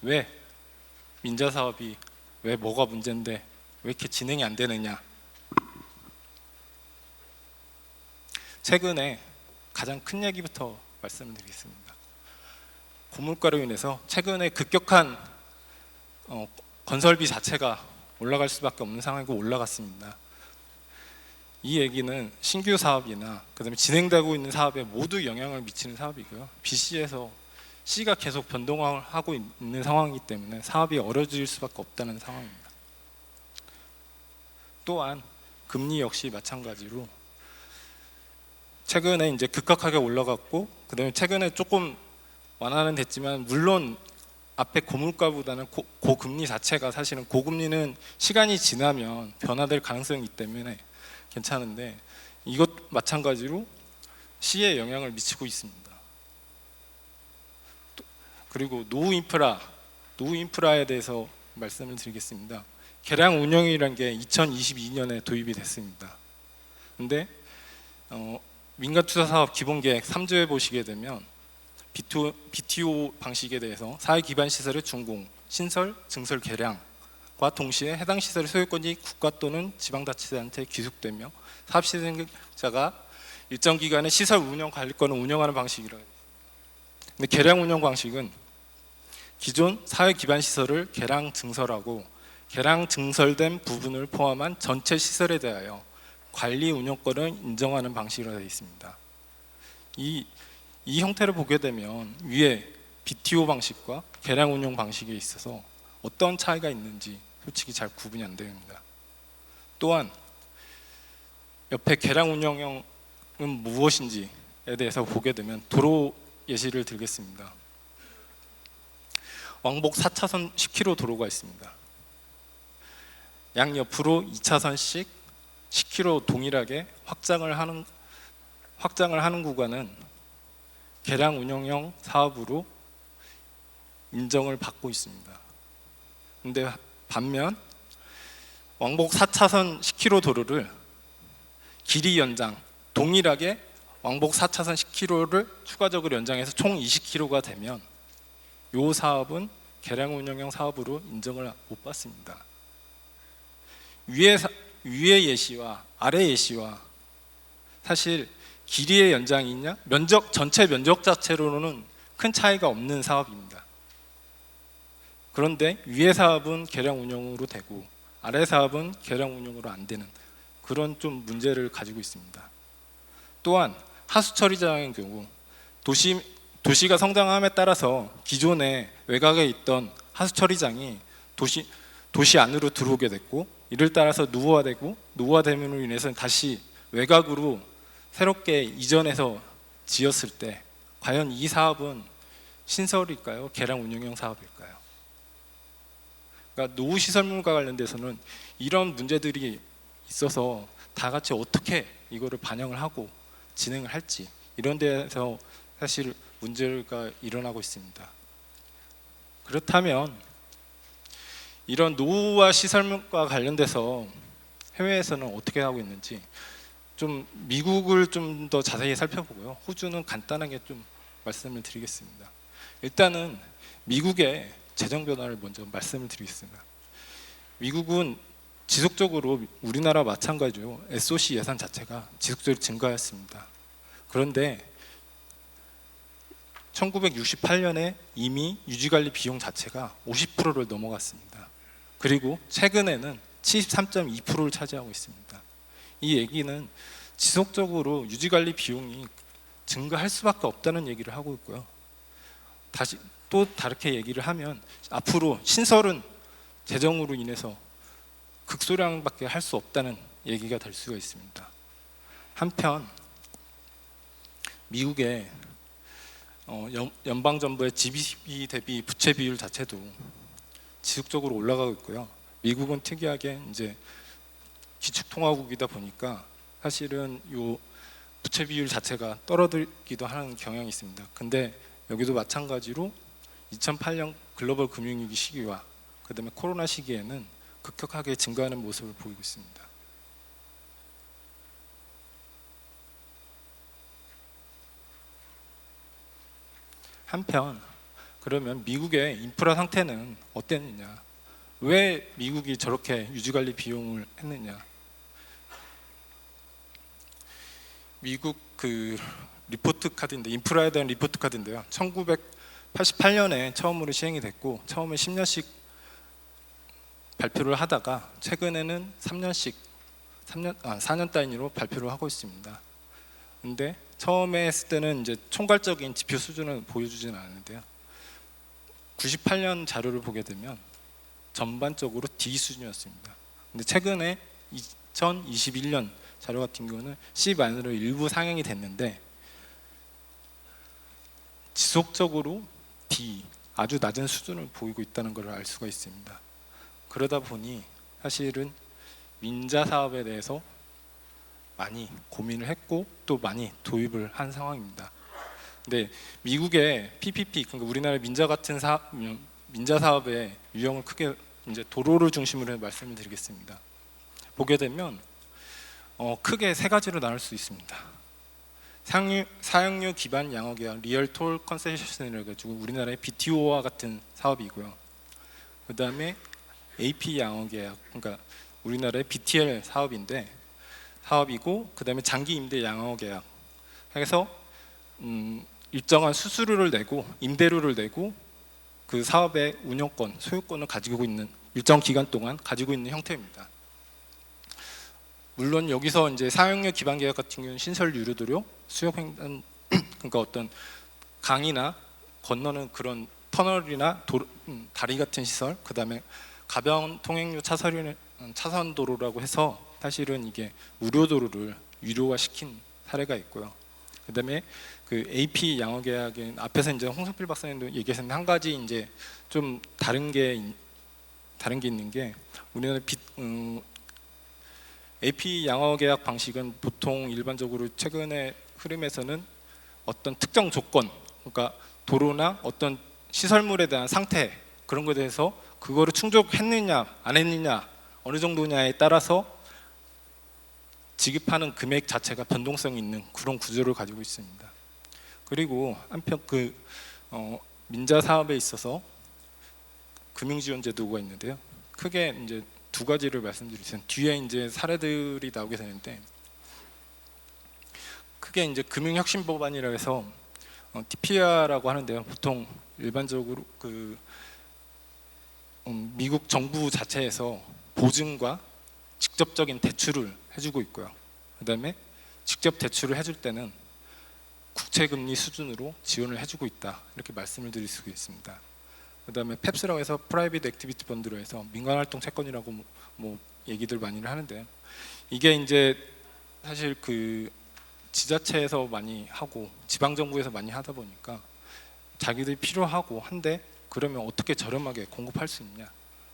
왜 민자 사업이 왜 뭐가 문제인데 왜 이렇게 진행이 안 되느냐? 최근에 가장 큰 얘기부터 말씀드리겠습니다. 고물가로 인해서 최근에 급격한 건설비 자체가 올라갈 수밖에 없는 상황이고 올라갔습니다. 이 얘기는 신규 사업이나 그다음에 진행되고 있는 사업에 모두 영향을 미치는 사업이고요. BC에서 C가 계속 변동하고 있는 상황이기 때문에 사업이 어려질 수밖에 없다는 상황입니다. 또한 금리 역시 마찬가지로 최근에 이제 급격하게 올라갔고 그다음에 최근에 조금 완화는 됐지만 물론 앞에 고물가보다는 고금리 자체가 사실은 고금리는 시간이 지나면 변화될 가능성이 있기 때문에 괜찮은데 이것 마찬가지로 C에 영향을 미치고 있습니다. 그리고 노후 인프라에 대해서 말씀을 드리겠습니다. 계량 운영이라는 게 2022년에 도입이 됐습니다. 근데 민간 투자 사업 기본 계획 3조에 보시게 되면 BTO 방식에 대해서 사회 기반 시설의 준공, 신설, 증설 개량과 동시에 해당 시설의 소유권이 국가 또는 지방자치단체에 귀속되며 사업 시행자가 일정 기간의 시설 운영 관리권을 운영하는 방식이라고 합니다. 근데 개량 운영 방식은 기존 사회 기반 시설을 개량 증설하고 개량 증설된 부분을 포함한 전체 시설에 대하여 관리 운영권을 인정하는 방식으로 되어 있습니다. 이 형태를 보게 되면 위에 BTO 방식과 개량 운영 방식에 있어서 어떤 차이가 있는지 솔직히 잘 구분이 안 됩니다. 또한 옆에 개량 운영형은 무엇인지에 대해서 보게 되면 도로 예시를 들겠습니다. 왕복 4차선 10km 도로가 있습니다. 양옆으로 2차선씩 10km 동일하게 확장을 하는 구간은 개량 운영형 사업으로 인정을 받고 있습니다. 근데 반면 왕복 4차선 10km 도로를 길이 연장 동일하게 왕복 4차선 10km를 추가적으로 연장해서 총 20km가 되면 이 사업은 개량 운영형 사업으로 인정을 못 받습니다. 위의 예시와 아래 예시와 사실 길이의 연장이 있냐? 전체 면적 자체로는 큰 차이가 없는 사업입니다. 그런데 위의 사업은 개량 운영으로 되고 아래 사업은 개량 운영으로 안 되는 그런 좀 문제를 가지고 있습니다. 또한 하수 처리장의 경우 도시가 성장함에 따라서 기존에 외곽에 있던 하수 처리장이 도시 안으로 들어오게 됐고 이를 따라서 노후화됨으로 인해서 다시 외곽으로 새롭게 이전해서 지었을 때 과연 이 사업은 신설일까요? 개량 운영형 사업일까요? 그러니까 노후 시설물과 관련돼서는 이런 문제들이 있어서 다 같이 어떻게 이거를 반영을 하고 진행을 할지 이런 데서 사실 문제가 일어나고 있습니다. 그렇다면 이런 노후화 시설과 관련돼서 해외에서는 어떻게 하고 있는지 좀 미국을 좀 더 자세히 살펴보고요. 호주는 간단하게 좀 말씀을 드리겠습니다. 일단은 미국의 재정 변화를 먼저 말씀을 드리겠습니다. 미국은 지속적으로 우리나라 마찬가지로 SOC 예산 자체가 지속적으로 증가했습니다. 그런데 1968년에 이미 유지관리 비용 자체가 50%를 넘어갔습니다. 그리고 최근에는 73.2%를 차지하고 있습니다. 이 얘기는 지속적으로 유지관리 비용이 증가할 수밖에 없다는 얘기를 하고 있고요. 다시 또 다르게 얘기를 하면 앞으로 신설은 재정으로 인해서 극소량밖에 할 수 없다는 얘기가 될 수가 있습니다. 한편 미국의 연방정부의 GDP 대비 부채 비율 자체도 지속적으로 올라가고 있고요. 미국은 특이하게 이제 기축통화국이다 보니까 사실은 요 부채 비율 자체가 떨어지기도 하는 경향이 있습니다. 근데 여기도 마찬가지로 2008년 글로벌 금융위기 시기와 그다음에 코로나 시기에는 급격하게 증가하는 모습을 보이고 있습니다. 한편 그러면 미국의 인프라 상태는 어땠느냐? 왜 미국이 저렇게 유지관리 비용을 했느냐? 미국 그 리포트 카드인데 인프라에 대한 리포트 카드인데요. 1988년에 처음으로 시행이 됐고 처음에 10년씩 발표를 하다가 최근에는 4년 단위로 발표를 하고 있습니다. 근데 처음에 했을 때는 이제 총괄적인 지표 수준을 보여주지는 않는데요. 98년 자료를 보게 되면 전반적으로 D 수준이었습니다. 근데 최근에 2021년 자료 같은 경우는 C-로 일부 상향이 됐는데 지속적으로 D, 아주 낮은 수준을 보이고 있다는 것을 알 수가 있습니다. 그러다 보니 사실은 민자 사업에 대해서 많이 고민을 했고 또 많이 도입을 한 상황입니다. 근데 미국의 PPP, 그러니까 우리나라 민자 같은 민자 사업의 유형을 크게 이제 도로를 중심으로 해서 말씀을 드리겠습니다. 보게 되면 크게 세 가지로 나눌 수 있습니다. 사용료 기반 양어 계약 리얼 톨 컨세션이라고 해가지고 우리나라의 BTO와 같은 사업이고요. 그 다음에 AP 양어 계약, 그러니까 우리나라의 BTL 사업이고, 그 다음에 장기 임대 양어 계약 해서 일정한 수수료를 내고 임대료를 내고 그 사업의 운영권, 소유권을 가지고 있는 일정 기간 동안 가지고 있는 형태입니다. 물론 여기서 이제 사용료 기반 계약 같은 경우는 신설 유료도료, 수역 횡단, 그러니까 어떤 강이나 건너는 그런 터널이나 다리 같은 시설, 그 다음에 가벼운 통행료 차선 도로라고 해서 사실은 이게 무료 도로를 유료화시킨 사례가 있고요. 그 다음에 그 AP 양어 계약은 앞에서 이제 홍석필 박사님도 얘기하셨는데 한 가지 이제 좀 다른 게 있는 게 우리나라 AP 양어 계약 방식은 보통 일반적으로 최근의 흐름에서는 어떤 특정 조건, 그러니까 도로나 어떤 시설물에 대한 상태 그런 것에 대해서 그거를 충족했느냐 안 했느냐 어느 정도냐에 따라서 지급하는 금액 자체가 변동성이 있는 그런 구조를 가지고 있습니다. 그리고 한편 민자 사업에 있어서 금융지원제도가 있는데요. 크게 이제 두 가지를 말씀드리면 뒤에 이제 사례들이 나오게 되는데 크게 이제 금융혁신법안이라고 해서 TPR라고 하는데요. 보통 일반적으로 미국 정부 자체에서 보증과 직접적인 대출을 해주고 있고요. 그다음에 직접 대출을 해줄 때는 국채금리 수준으로 지원을 해주고 있다 이렇게 말씀을 드릴 수 있습니다. 그다음에 펩스라고 해서 프라이빗 액티비티 펀드로 해서 민간활동 채권이라고 뭐 얘기들 많이 하는데 이게 이제 사실 그 지자체에서 많이 하고 지방정부에서 많이 하다 보니까 자기들이 필요하고 한데 그러면 어떻게 저렴하게 공급할 수 있냐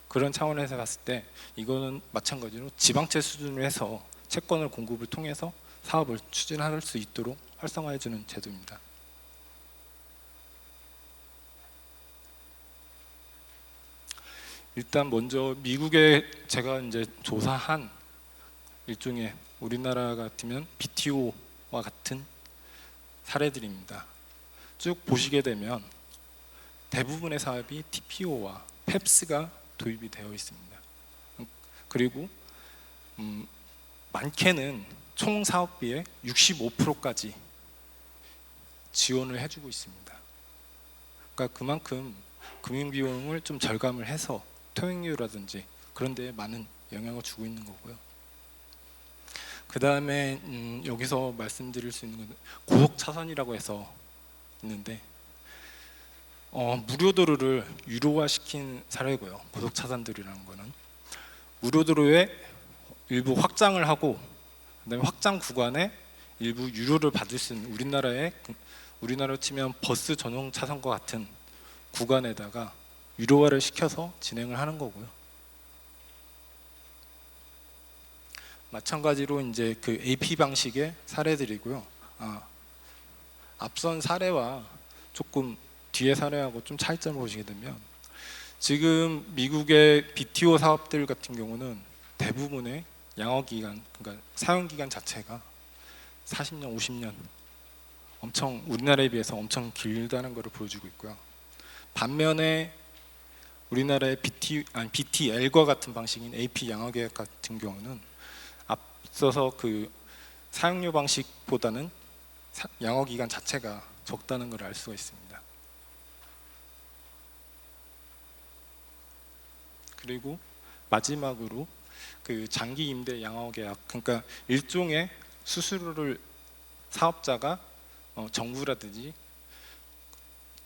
그런 차원에서 봤을 때 이거는 마찬가지로 지방채 수준으로 해서 채권을 공급을 통해서 사업을 추진할 수 있도록 활성화해주는 제도입니다. 일단 먼저 미국에 제가 이제 조사한 일종의 우리나라 같으면 BTO와 같은 사례들입니다. 쭉 보시게 되면 대부분의 사업이 TPO와 펩스가 도입이 되어 있습니다. 그리고 많게는 총 사업비의 65%까지 지원을 해주고 있습니다. 그러니까 그만큼 금융 비용을 좀 절감을 해서 토익률이라든지 그런 데에 많은 영향을 주고 있는 거고요. 그 다음에 여기서 말씀드릴 수 있는 건 고속 차선이라고 해서 있는데 무료도로를 유료화시킨 사례고요. 고속 차선들이라는 거는 무료도로에 일부 확장을 하고 그다음에 확장 구간에 일부 유료를 받을 수 있는 우리나라로 치면 버스 전용 차선과 같은 구간에다가 유료화를 시켜서 진행을 하는 거고요. 마찬가지로 이제 그 AP 방식의 사례들이고요. 앞선 사례와 조금 뒤에 사례하고 좀 차이점을 보시게 되면 지금 미국의 BTO 사업들 같은 경우는 대부분의 양어 기간, 그러니까 사용 기간 자체가 40년, 50년 엄청 우리나라에 비해서 엄청 길다는 것을 보여주고 있고요. 반면에 우리나라의 BTL과 같은 방식인 AP 양어 계획 같은 경우는 앞서서 그 사용료 방식보다는 양어 기간 자체가 적다는 걸 알 수가 있습니다. 그리고 마지막으로 그 장기 임대 양어 계약, 그러니까 일종의 수수료를 사업자가 정부라든지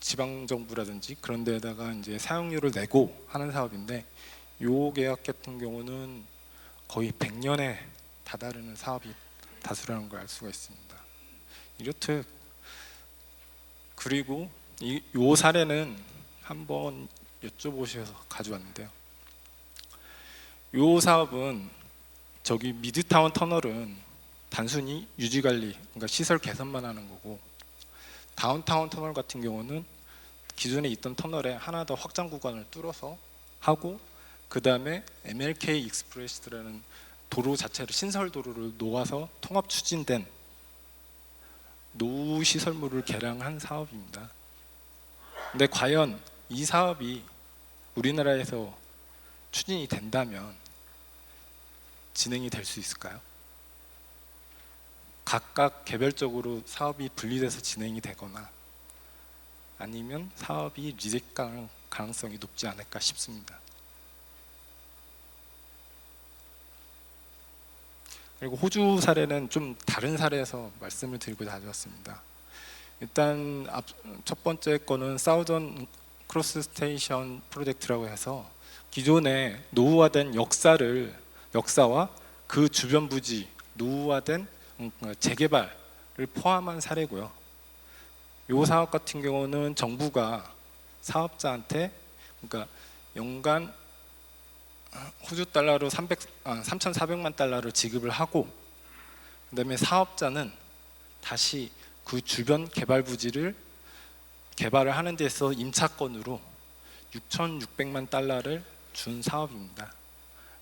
지방 정부라든지 그런 데다가 이제 사용료를 내고 하는 사업인데, 요 계약 같은 경우는 거의 100년에 다다르는 사업이 다수라는 걸 알 수가 있습니다. 이렇듯 그리고 요 사례는 한번 여쭤보셔서 가져왔는데요. 요 사업은 저기 미드타운 터널은 단순히 유지관리, 그러니까 시설 개선만 하는 거고, 다운타운 터널 같은 경우는 기존에 있던 터널에 하나 더 확장 구간을 뚫어서 하고, 그 다음에 MLK 익스프레스라는 도로 자체를 신설 도로를 놓아서 통합 추진된 노후 시설물을 개량한 사업입니다. 근데 과연 이 사업이 우리나라에서 추진이 된다면 진행이 될 수 있을까요? 각각 개별적으로 사업이 분리돼서 진행이 되거나 아니면 사업이 리젝 가능성이 높지 않을까 싶습니다. 그리고 호주 사례는 좀 다른 사례에서 말씀을 드리고 가져왔습니다. 일단 첫 번째 거는 사우던 크로스 스테이션 프로젝트라고 해서 기존의 노후화된 역사와 그 주변 부지 노후화된 재개발을 포함한 사례고요. 이 사업 같은 경우는 정부가 사업자한테 그러니까 연간 호주 달러로 3,400만 달러를 지급을 하고, 그다음에 사업자는 다시 그 주변 개발 부지를 개발을 하는 데서 임차권으로 6,600만 달러를 준 사업입니다.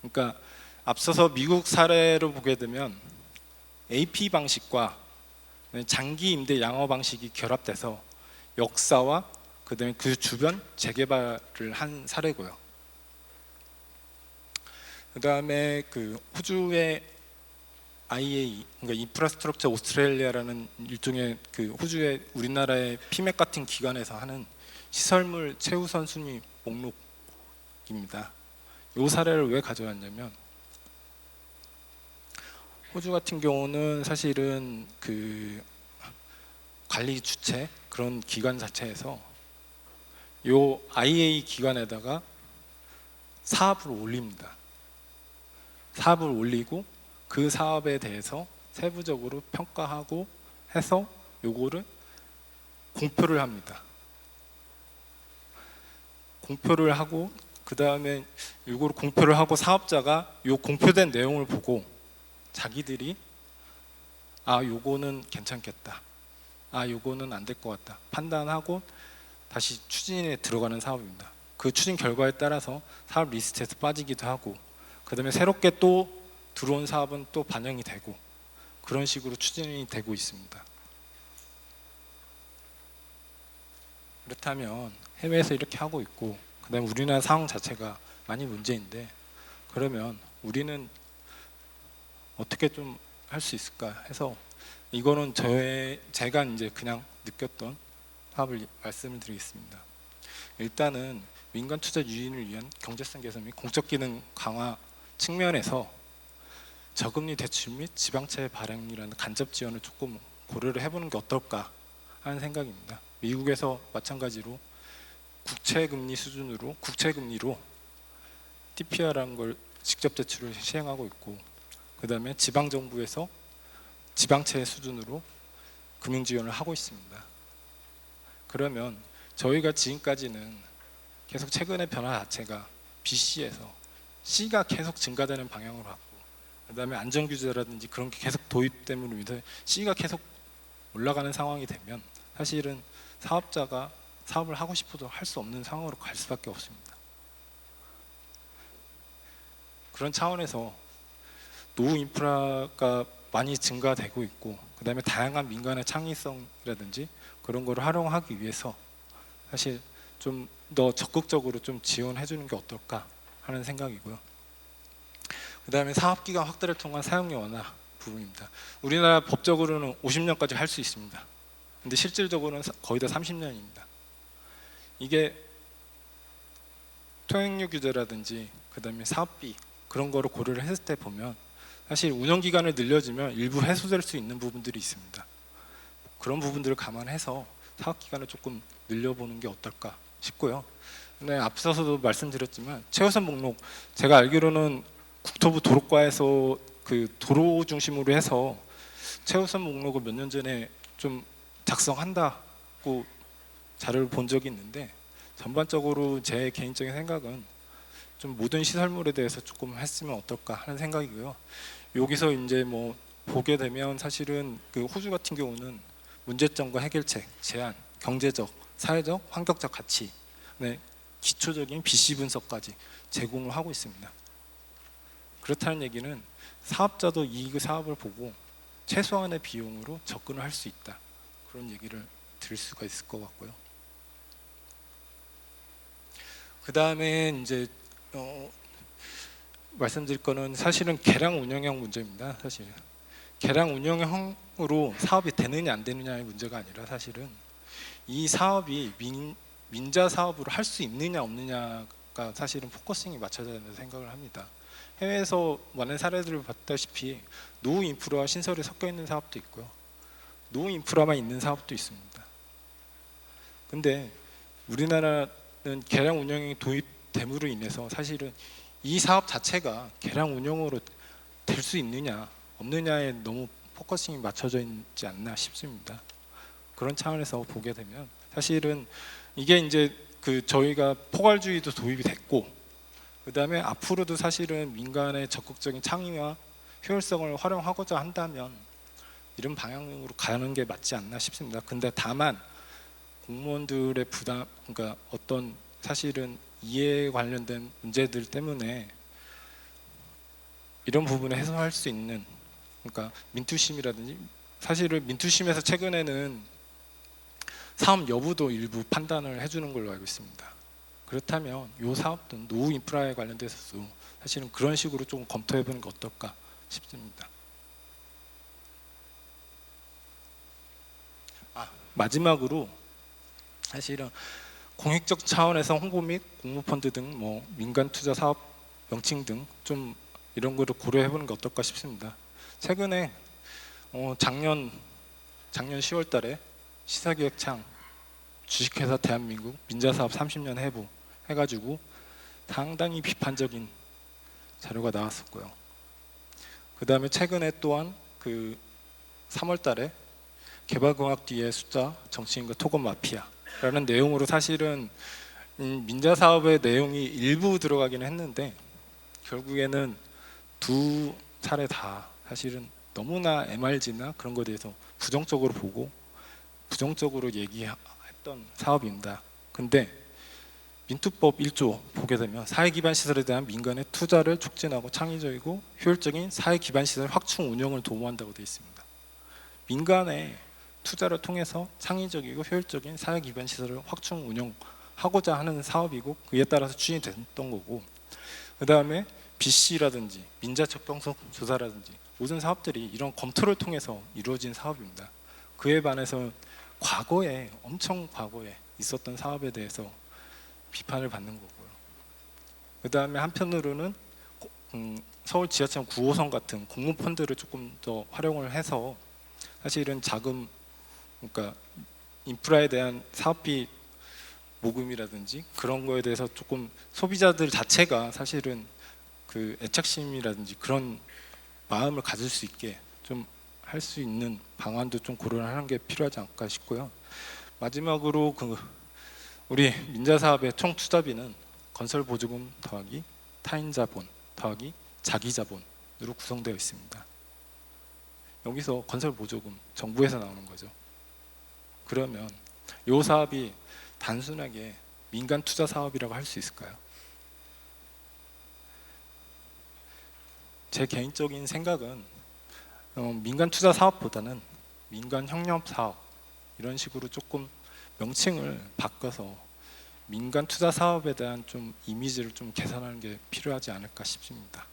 그러니까 앞서서 미국 사례로 보게 되면 AP 방식과 장기 임대 양어 방식이 결합돼서 역사와 그다음에 그 주변 재개발을 한 사례고요. 그다음에 그 호주의 IAE, 그러니까 인프라스트럭처 오스트레일리아라는 일종의 그 호주의 우리나라의 피맥 같은 기관에서 하는 시설물 최우선 순위 목록입니다. 이 사례를 왜 가져왔냐면, 호주 같은 경우는 사실은 그 관리 주체 그런 기관 자체에서 요 IA 기관에다가 사업을 올립니다. 사업을 올리고 그 사업에 대해서 세부적으로 평가하고 해서 요거를 공표를 합니다. 공표를 하고 그 다음에 요거를 공표를 하고 사업자가 요 공표된 내용을 보고 자기들이 요거는 괜찮겠다, 요거는 안 될 것 같다 판단하고 다시 추진에 들어가는 사업입니다. 그 추진 결과에 따라서 사업 리스트에서 빠지기도 하고, 그다음에 새롭게 또 들어온 사업은 또 반영이 되고, 그런 식으로 추진이 되고 있습니다. 그렇다면 해외에서 이렇게 하고 있고, 그다음에 우리나라 상황 자체가 많이 문제인데, 그러면 우리는 어떻게 좀 할 수 있을까 해서, 이거는 제가 이제 그냥 느꼈던 사업을 말씀을 드리겠습니다. 일단은 민간 투자 유인을 위한 경제성 개선 및 공적 기능 강화 측면에서 저금리 대출 및 지방채 발행이라는 간접 지원을 조금 고려를 해보는 게 어떨까 하는 생각입니다. 미국에서 마찬가지로 국채금리로 TPR라는 걸 직접 대출을 시행하고 있고, 그 다음에 지방 정부에서 지방채 수준으로 금융 지원을 하고 있습니다. 그러면 저희가 지금까지는 계속 최근의 변화 자체가 BC에서 C가 계속 증가되는 방향으로 갔고, 그 다음에 안전규제라든지 그런 게 계속 도입됨으로 인해서 C가 계속 올라가는 상황이 되면 사실은 사업자가 사업을 하고 싶어도 할 수 없는 상황으로 갈 수밖에 없습니다. 그런 차원에서 노후 인프라가 많이 증가되고 있고, 그 다음에 다양한 민간의 창의성이라든지 그런 거를 활용하기 위해서 사실 좀 더 적극적으로 좀 지원해 주는 게 어떨까 하는 생각이고요. 그 다음에 사업기간 확대를 통한 사용료 완화 부분입니다. 우리나라 법적으로는 50년까지 할 수 있습니다. 근데 실질적으로는 거의 다 30년입니다. 이게 통행료 규제라든지 그 다음에 사업비 그런 거를 고려를 했을 때 보면 사실 운영 기간을 늘려주면 일부 해소될 수 있는 부분들이 있습니다. 그런 부분들을 감안해서 사업 기간을 조금 늘려보는 게 어떨까 싶고요. 네, 앞서서도 말씀드렸지만 최우선 목록, 제가 알기로는 국토부 도로과에서 그 도로 중심으로 해서 최우선 목록을 몇 년 전에 좀 작성한다고 자료를 본 적이 있는데, 전반적으로 제 개인적인 생각은 좀 모든 시설물에 대해서 조금 했으면 어떨까 하는 생각이고요. 여기서 이제 뭐 보게 되면 사실은 그 호주 같은 경우는 문제점과 해결책, 제안, 경제적, 사회적, 환경적 가치, 네, 기초적인 BC 분석까지 제공을 하고 있습니다. 그렇다는 얘기는 사업자도 이 사업을 보고 최소한의 비용으로 접근을 할 수 있다, 그런 얘기를 드릴 수가 있을 것 같고요. 그 다음에 이제 말씀드릴 거는 사실은 계량 운영형 문제입니다. 사실 계량 운영형으로 사업이 되느냐 안 되느냐의 문제가 아니라, 사실은 이 사업이 민자 사업으로 할 수 있느냐 없느냐가 사실은 포커싱이 맞춰져야 된다고 생각을 합니다. 해외에서 많은 사례들을 봤다시피 노후 인프라와 신설이 섞여 있는 사업도 있고요, 노후 인프라만 있는 사업도 있습니다. 근데 우리나라는 계량 운영이 도입됨으로 인해서 사실은 이 사업 자체가 계량 운영으로 될 수 있느냐 없느냐에 너무 포커싱이 맞춰져 있지 않나 싶습니다. 그런 차원에서 보게 되면 사실은 이게 이제 그 저희가 포괄주의도 도입이 됐고, 그 다음에 앞으로도 사실은 민간의 적극적인 창의와 효율성을 활용하고자 한다면 이런 방향으로 가는 게 맞지 않나 싶습니다. 근데 다만 공무원들의 부담, 그러니까 어떤 사실은 이해에 관련된 문제들 때문에 이런 부분을 해소할 수 있는, 그러니까 민투심이라든지, 사실은 민투심에서 최근에는 사업 여부도 일부 판단을 해주는 걸로 알고 있습니다. 그렇다면 이 사업도 노후 인프라에 관련돼서도 사실은 그런 식으로 좀 검토해보는 게 어떨까 싶습니다. 마지막으로 사실은 공익적 차원에서 홍보 및 공모펀드 등 뭐 민간 투자 사업 명칭 등 좀 이런 거를 고려해보는 게 어떨까 싶습니다. 최근에 작년 10월달에 시사기획창 주식회사 대한민국 민자사업 30년 해부 해가지고 상당히 비판적인 자료가 나왔었고요. 그 다음에 최근에 또한 그 3월달에 개발공학 뒤에 숫자 정치인과 토건 마피아라는 내용으로 사실은 민자 사업의 내용이 일부 들어가기는 했는데, 결국에는 두 차례 다 사실은 너무나 MRG나 그런 것에 대해서 부정적으로 보고 부정적으로 얘기했던 사업입니다. 근데 민투법 1조 보게 되면 사회 기반 시설에 대한 민간의 투자를 촉진하고 창의적이고 효율적인 사회 기반 시설 확충 운영을 도모한다고 되어 있습니다. 민간의 투자를 통해서 창의적이고 효율적인 사회 기반 시설을 확충 운영하고자 하는 사업이고 그에 따라서 추진이 됐던 거고, 그 다음에 BC라든지 민자 적병성 조사라든지 모든 사업들이 이런 검토를 통해서 이루어진 사업입니다. 그에 반해서 과거에 엄청 과거에 있었던 사업에 대해서 비판을 받는 거고요. 그 다음에 한편으로는 서울 지하철 9호선 같은 공무 펀드를 조금 더 활용을 해서 사실은 자금, 그러니까 인프라에 대한 사업비 모금이라든지 그런 거에 대해서 조금 소비자들 자체가 사실은 그 애착심이라든지 그런 마음을 가질 수 있게 좀 할 수 있는 방안도 좀 고려를 하는 게 필요하지 않을까 싶고요. 마지막으로 우리 민자 사업의 총 투자비는 건설 보조금 더하기 타인 자본 더하기 자기 자본으로 구성되어 있습니다. 여기서 건설 보조금 정부에서 나오는 거죠. 그러면 이 사업이 단순하게 민간 투자 사업이라고 할 수 있을까요? 제 개인적인 생각은 민간 투자 사업보다는 민간 협력 사업 이런 식으로 조금 명칭을 바꿔서 민간 투자 사업에 대한 좀 이미지를 좀 개선하는 게 필요하지 않을까 싶습니다.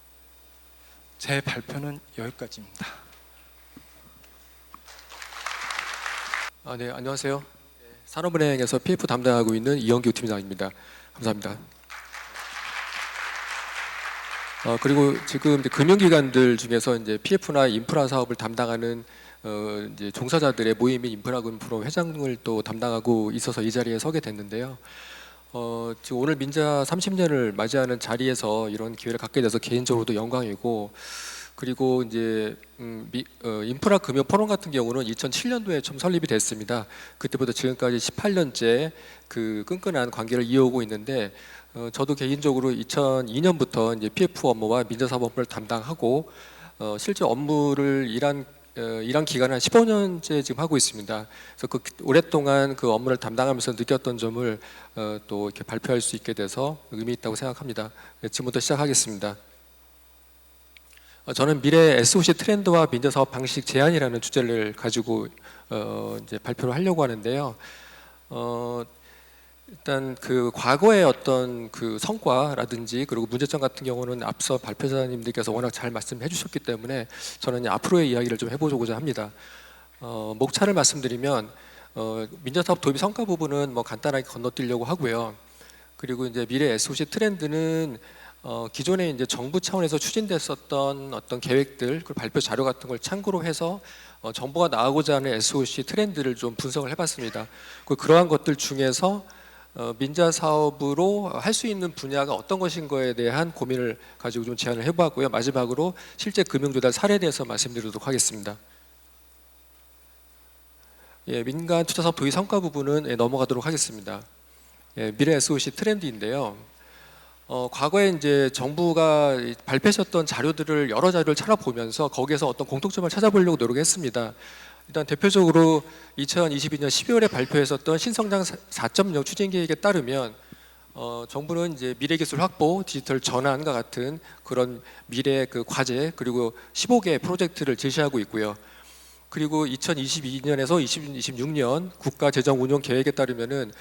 제 발표는 여기까지입니다. 네, 안녕하세요. 산업은행에서 PF 담당하고 있는 이영규 팀장입니다. 감사합니다. 그리고 지금 이제 금융기관들 중에서 이제 PF나 인프라 사업을 담당하는 이제 종사자들의 모임인 인프라금 프로 회장을 또 담당하고 있어서 이 자리에 서게 됐는데요. 지금 오늘 민자 30년을 맞이하는 자리에서 이런 기회를 갖게 돼서 개인적으로도 영광이고, 그리고 이제 인프라 금융 포럼 같은 경우는 2007년도에 처음 설립이 됐습니다. 그때부터 지금까지 18년째 그 끈끈한 관계를 이어오고 있는데, 저도 개인적으로 2002년부터 이제 PF 업무와 민자 사업 업무를 담당하고 실제 업무를 일한 기간을 한 15년째 지금 하고 있습니다. 그래서 그 오랫동안 그 업무를 담당하면서 느꼈던 점을 또 이렇게 발표할 수 있게 돼서 의미 있다고 생각합니다. 지금부터 시작하겠습니다. 저는 미래 SOC 트렌드와 민자 사업 방식 제안이라는 주제를 가지고 이제 발표를 하려고 하는데요. 일단 그 과거의 어떤 그 성과라든지 그리고 문제점 같은 경우는 앞서 발표자님들께서 워낙 잘 말씀해 주셨기 때문에 저는 앞으로의 이야기를 좀 해보고자 합니다. 목차를 말씀드리면 민자사업 도입 성과 부분은 뭐 간단하게 건너뛰려고 하고요. 그리고 이제 미래 SOC 트렌드는 기존에 이제 정부 차원에서 추진됐었던 어떤 계획들, 그 발표 자료 같은 걸 참고로 해서 정부가 나가고자 하는 SOC 트렌드를 좀 분석을 해봤습니다. 그러한 것들 중에서 민자 사업으로 할 수 있는 분야가 어떤 것인 거에 대한 고민을 가지고 좀 제안을 해보았고요. 마지막으로 실제 금융조달 사례에 대해서 말씀드리도록 하겠습니다. 민간 투자 사업 도입 성과 부분은 넘어가도록 하겠습니다. 미래 SOC 트렌드인데요. 과거에 이제 정부가 발표하셨던 자료들을 여러 자료를 찾아보면서 거기에서 어떤 공통점을 찾아보려고 노력했습니다. 일단 대표적으로 2022년 12월에 발표했었던 신성장 4.0 추진 계획에 따르면 정부는 이제 미래 기술 확보, 디지털 전환과 같은 그런 미래 그 과제 그리고 15개 프로젝트를 제시하고 있고요. 그리고 2022년에서 2026년 국가 재정 운용 계획에 따르면은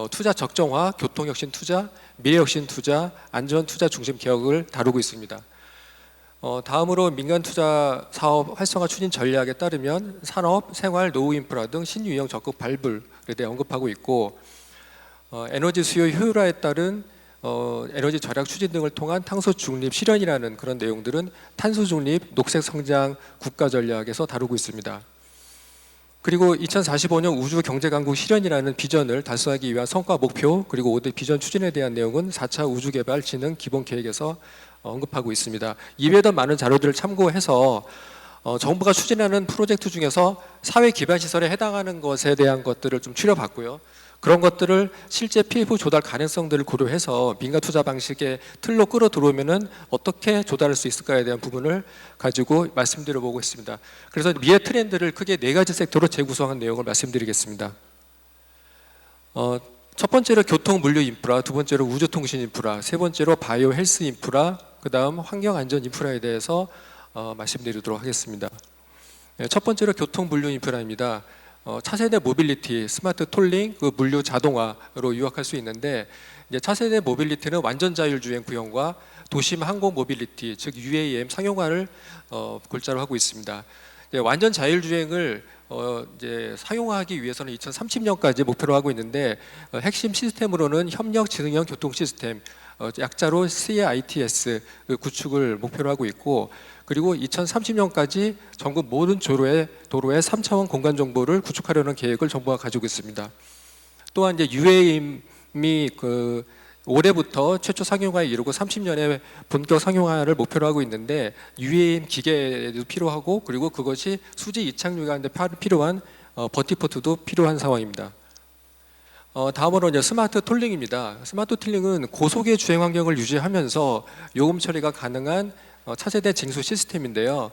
투자 적정화, 교통 혁신 투자, 미래 혁신 투자, 안전 투자 중심 개혁을 다루고 있습니다. 다음으로 민간 투자 사업 활성화 추진 전략에 따르면 산업, 생활, 노후 인프라 등 신유형 적극 발굴에 대해 언급하고 있고, 에너지 수요 효율화에 따른 에너지 절약 추진 등을 통한 탄소 중립 실현이라는 그런 내용들은 탄소 중립 녹색 성장 국가 전략에서 다루고 있습니다. 그리고 2045년 우주 경제 강국 실현이라는 비전을 달성하기 위한 성과 목표 그리고 5대 비전 추진에 대한 내용은 4차 우주 개발 진흥 기본 계획에서 언급하고 있습니다. 이외에 더 많은 자료들을 참고해서 정부가 추진하는 프로젝트 중에서 사회 기반 시설에 해당하는 것에 대한 것들을 좀 추려봤고요. 그런 것들을 실제 PF 조달 가능성들을 고려해서 민간 투자 방식의 틀로 끌어 들어오면은 어떻게 조달할 수 있을까에 대한 부분을 가지고 말씀드려보고 있습니다. 그래서 미래 트렌드를 크게 4가지 섹터로 재구성한 내용을 말씀드리겠습니다. 첫 번째로 교통 물류 인프라, 두 번째로 우주 통신 인프라, 세 번째로 바이오 헬스 인프라, 그다음 환경 안전 인프라에 대해서 말씀드리도록 하겠습니다. 첫 번째로 교통 물류 인프라입니다. 차세대 모빌리티, 스마트 톨링, 그 물류 자동화로 요약할 수 있는데, 이제 차세대 모빌리티는 완전 자율주행 구현과 도심 항공 모빌리티, 즉 UAM 상용화를 골자로 하고 있습니다. 완전 자율주행을 이제 사용하기 위해서는 2030년까지 목표로 하고 있는데, 핵심 시스템으로는 협력 지능형 교통 시스템, 약자로 CITS 구축을 목표로 하고 있고, 그리고 2030년까지 전국 모든 도로에 3차원 공간 정보를 구축하려는 계획을 정부가 가지고 있습니다. 또한 이제 UAM이 올해부터 최초 상용화에 이르고 30년에 본격 상용화를 목표로 하고 있는데, UAM 기계도 필요하고, 그리고 그것이 수지 이착륙에 하는데 필요한 버티포트도 필요한 상황입니다. 다음으로 이제 스마트 톨링입니다. 스마트 톨링은 고속의 주행 환경을 유지하면서 요금 처리가 가능한 차세대 징수 시스템인데요.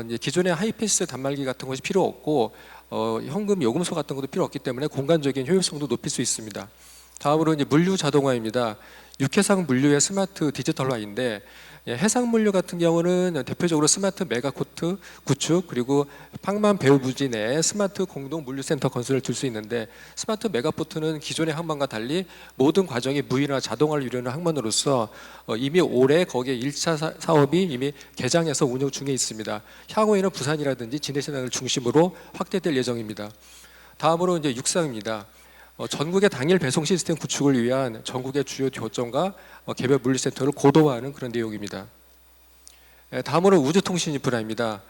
이제 기존의 하이패스 단말기 같은 것이 필요 없고, 현금 요금소 같은 것도 필요 없기 때문에 공간적인 효율성도 높일 수 있습니다. 다음으로 이제 물류 자동화입니다. 육해상 물류의 스마트 디지털화인데, 해상 물류 같은 경우는 대표적으로 스마트 메가코트 구축, 그리고 팡만 배후 부지 내에 스마트 공동 물류센터 건설을 들 수 있는데, 스마트 메가포트는 기존의 항만과 달리 모든 과정이 무인화 자동화를 이루는 항만으로서 이미 올해 거기에 1차 사업이 이미 개장해서 운영 중에 있습니다. 향후에는 부산이라든지 진해신항을 중심으로 확대될 예정입니다. 다음으로 이제 육상입니다. 전국의 당일 배송 시스템 구축을 위한 전국의 주요 교점과 개별 물류센터를 고도화하는 그런 내용입니다. 다음으로 우주통신 인프라입니다.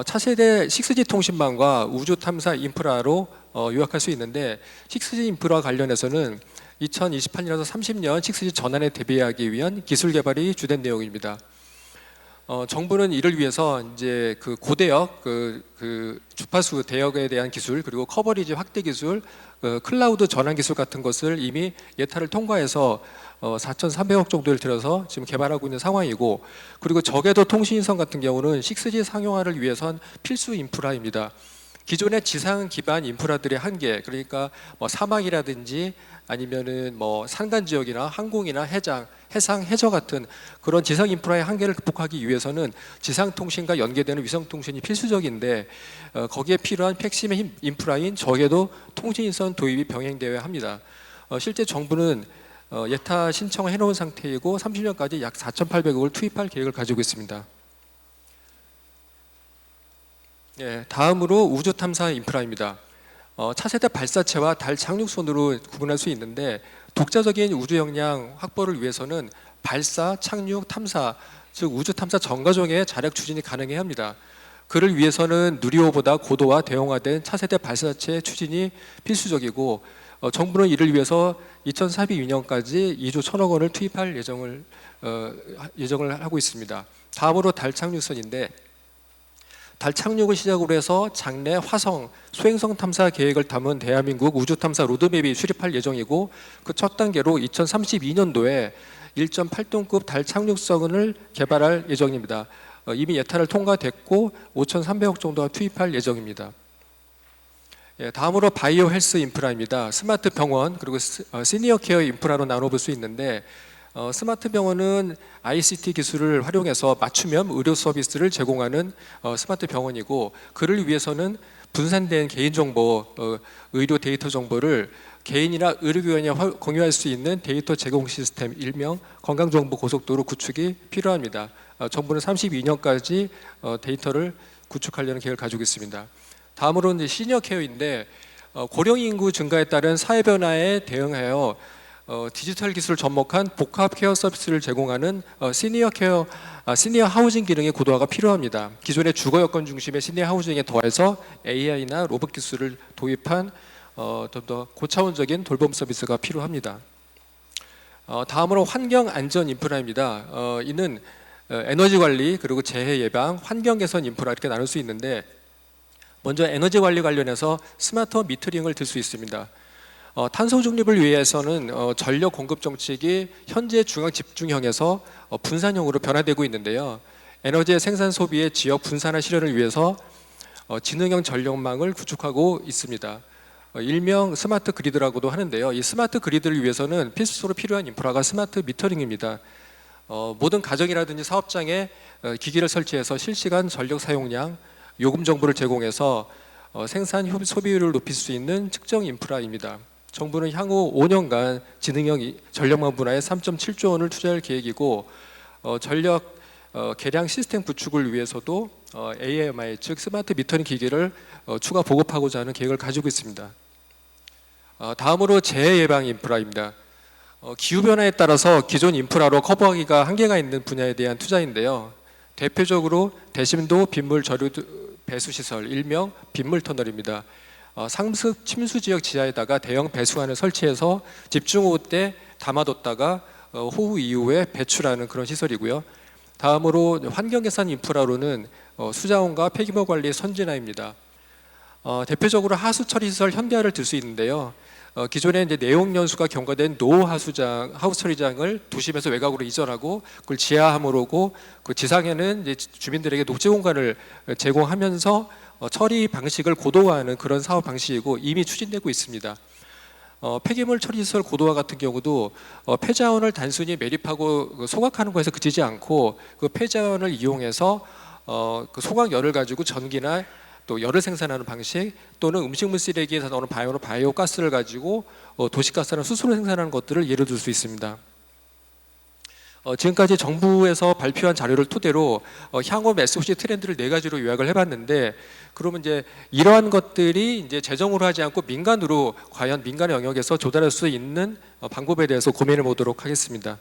차세대 6G 통신망과 우주 탐사 인프라로 요약할 수 있는데, 6G 인프라 관련해서는 2028년에서 30년 6G 전환에 대비하기 위한 기술 개발이 주된 내용입니다. 정부는 이를 위해서 이제 그 고대역, 그 주파수 대역에 대한 기술, 그리고 커버리지 확대 기술, 클라우드 전환 기술 같은 것을 이미 예타를 통과해서 4,300억 정도를 들여서 지금 개발하고 있는 상황이고, 그리고 저궤도 통신선 같은 경우는 6G 상용화를 위해선 필수 인프라입니다. 기존의 지상 기반 인프라들의 한계, 그러니까 뭐 사막이라든지 아니면은 뭐 산간 지역이나 항공이나 해상, 해저 같은 그런 지상 인프라의 한계를 극복하기 위해서는 지상 통신과 연계되는 위성 통신이 필수적인데, 거기에 필요한 핵심의 인프라인 저궤도 통신선 도입이 병행되어야 합니다. 실제 정부는 예타 신청을 해놓은 상태이고 30년까지 약 4,800억을 투입할 계획을 가지고 있습니다. 다음으로 우주 탐사 인프라입니다. 차세대 발사체와 달 착륙선으로 구분할 수 있는데, 독자적인 우주 역량 확보를 위해서는 발사, 착륙, 탐사, 즉 우주 탐사 전과정의 자력 추진이 가능해야 합니다. 그를 위해서는 누리호보다 고도화, 대형화된 차세대 발사체 추진이 필수적이고, 정부는 이를 위해서 2032년까지 2조 1,000억 원을 투입할 예정을 하고 있습니다. 다음으로 달 착륙선인데, 달 착륙을 시작으로 해서 장래 화성 소행성 탐사 계획을 담은 대한민국 우주 탐사 로드맵이 수립할 예정이고, 그 첫 단계로 2032년도에 1.8톤급 달 착륙선을 개발할 예정입니다. 이미 예타를 통과됐고 5,300억 정도가 투입할 예정입니다. 다음으로 바이오 헬스 인프라입니다. 스마트 병원, 그리고 시니어 케어 인프라로 나눠볼 수 있는데, 스마트 병원은 ICT 기술을 활용해서 맞춤형 의료 서비스를 제공하는 스마트 병원이고, 그를 위해서는 분산된 개인정보, 의료 데이터 정보를 개인이나 의료기관이 공유할 수 있는 데이터 제공 시스템, 일명 건강정보 고속도로 구축이 필요합니다. 정부는 32년까지 데이터를 구축하려는 계획을 가지고 있습니다. 다음으로는 이제 시니어 케어인데, 고령 인구 증가에 따른 사회 변화에 대응하여 디지털 기술을 접목한 복합 케어 서비스를 제공하는 시니어 케어, 시니어 하우징 기능의 고도화가 필요합니다. 기존의 주거 여건 중심의 시니어 하우징에 더해서 AI나 로봇 기술을 도입한 좀 더 고차원적인 돌봄 서비스가 필요합니다. 다음으로 환경 안전 인프라입니다. 이는 에너지 관리, 그리고 재해 예방, 환경 개선 인프라 이렇게 나눌 수 있는데, 먼저 에너지 관리 관련해서 스마트 미터링을 들 수 있습니다. 탄소 중립을 위해서는 전력 공급 정책이 현재 중앙 집중형에서 분산형으로 변화되고 있는데요. 에너지 생산 소비의 지역 분산화 실현을 위해서 지능형 전력망을 구축하고 있습니다. 일명 스마트 그리드라고도 하는데요. 이 스마트 그리드를 위해서는 필수적으로 필요한 인프라가 스마트 미터링입니다. 모든 가정이라든지 사업장에 기기를 설치해서 실시간 전력 사용량, 요금 정보를 제공해서 생산 소비율을 높일 수 있는 측정 인프라입니다. 정부는 향후 5년간 지능형 전력망 분야에 3.7조 원을 투자할 계획이고 전력 계량 시스템 구축을 위해서도 AMI 즉 스마트 미터링 기기를 추가 보급하고자 하는 계획을 가지고 있습니다. 다음으로 재해 예방 인프라입니다. 기후 변화에 따라서 기존 인프라로 커버하기가 한계가 있는 분야에 대한 투자인데요. 대표적으로 대심도 빗물 저류 배수 시설, 일명 빗물 터널입니다. 상습 침수 지역 지하에다가 대형 배수관을 설치해서 집중호우 때 담아뒀다가 호우 이후에 배출하는 그런 시설이고요. 다음으로 환경 개선 인프라로는 수자원과 폐기물 관리 선진화입니다. 대표적으로 하수 처리 시설 현대화를 들 수 있는데요. 기존에 이제 내용 연수가 경과된 노후 하우스 처리장을 도심에서 외곽으로 이전하고 그걸 지하함으로 오고 그 지상에는 이제 주민들에게 녹지 공간을 제공하면서 처리 방식을 고도화하는 그런 사업 방식이고 이미 추진되고 있습니다. 폐기물 처리 시설 고도화 같은 경우도 폐자원을 단순히 매립하고 소각하는 것에서 그치지 않고 그 폐자원을 이용해서 그 소각열을 가지고 전기나 또 열을 생산하는 방식 또는 음식물 쓰레기에서 나오는 바이오 가스를 가지고 도시가스나 수소를 생산하는 것들을 예로 들 수 있습니다. 지금까지 정부에서 발표한 자료를 토대로 향후 SOC 트렌드를 4가지로 요약을 해봤는데 그러면 이제 이러한 것들이 이제 재정으로 하지 않고 민간으로 과연 민간 영역에서 조달할 수 있는 방법에 대해서 고민해 보도록 하겠습니다.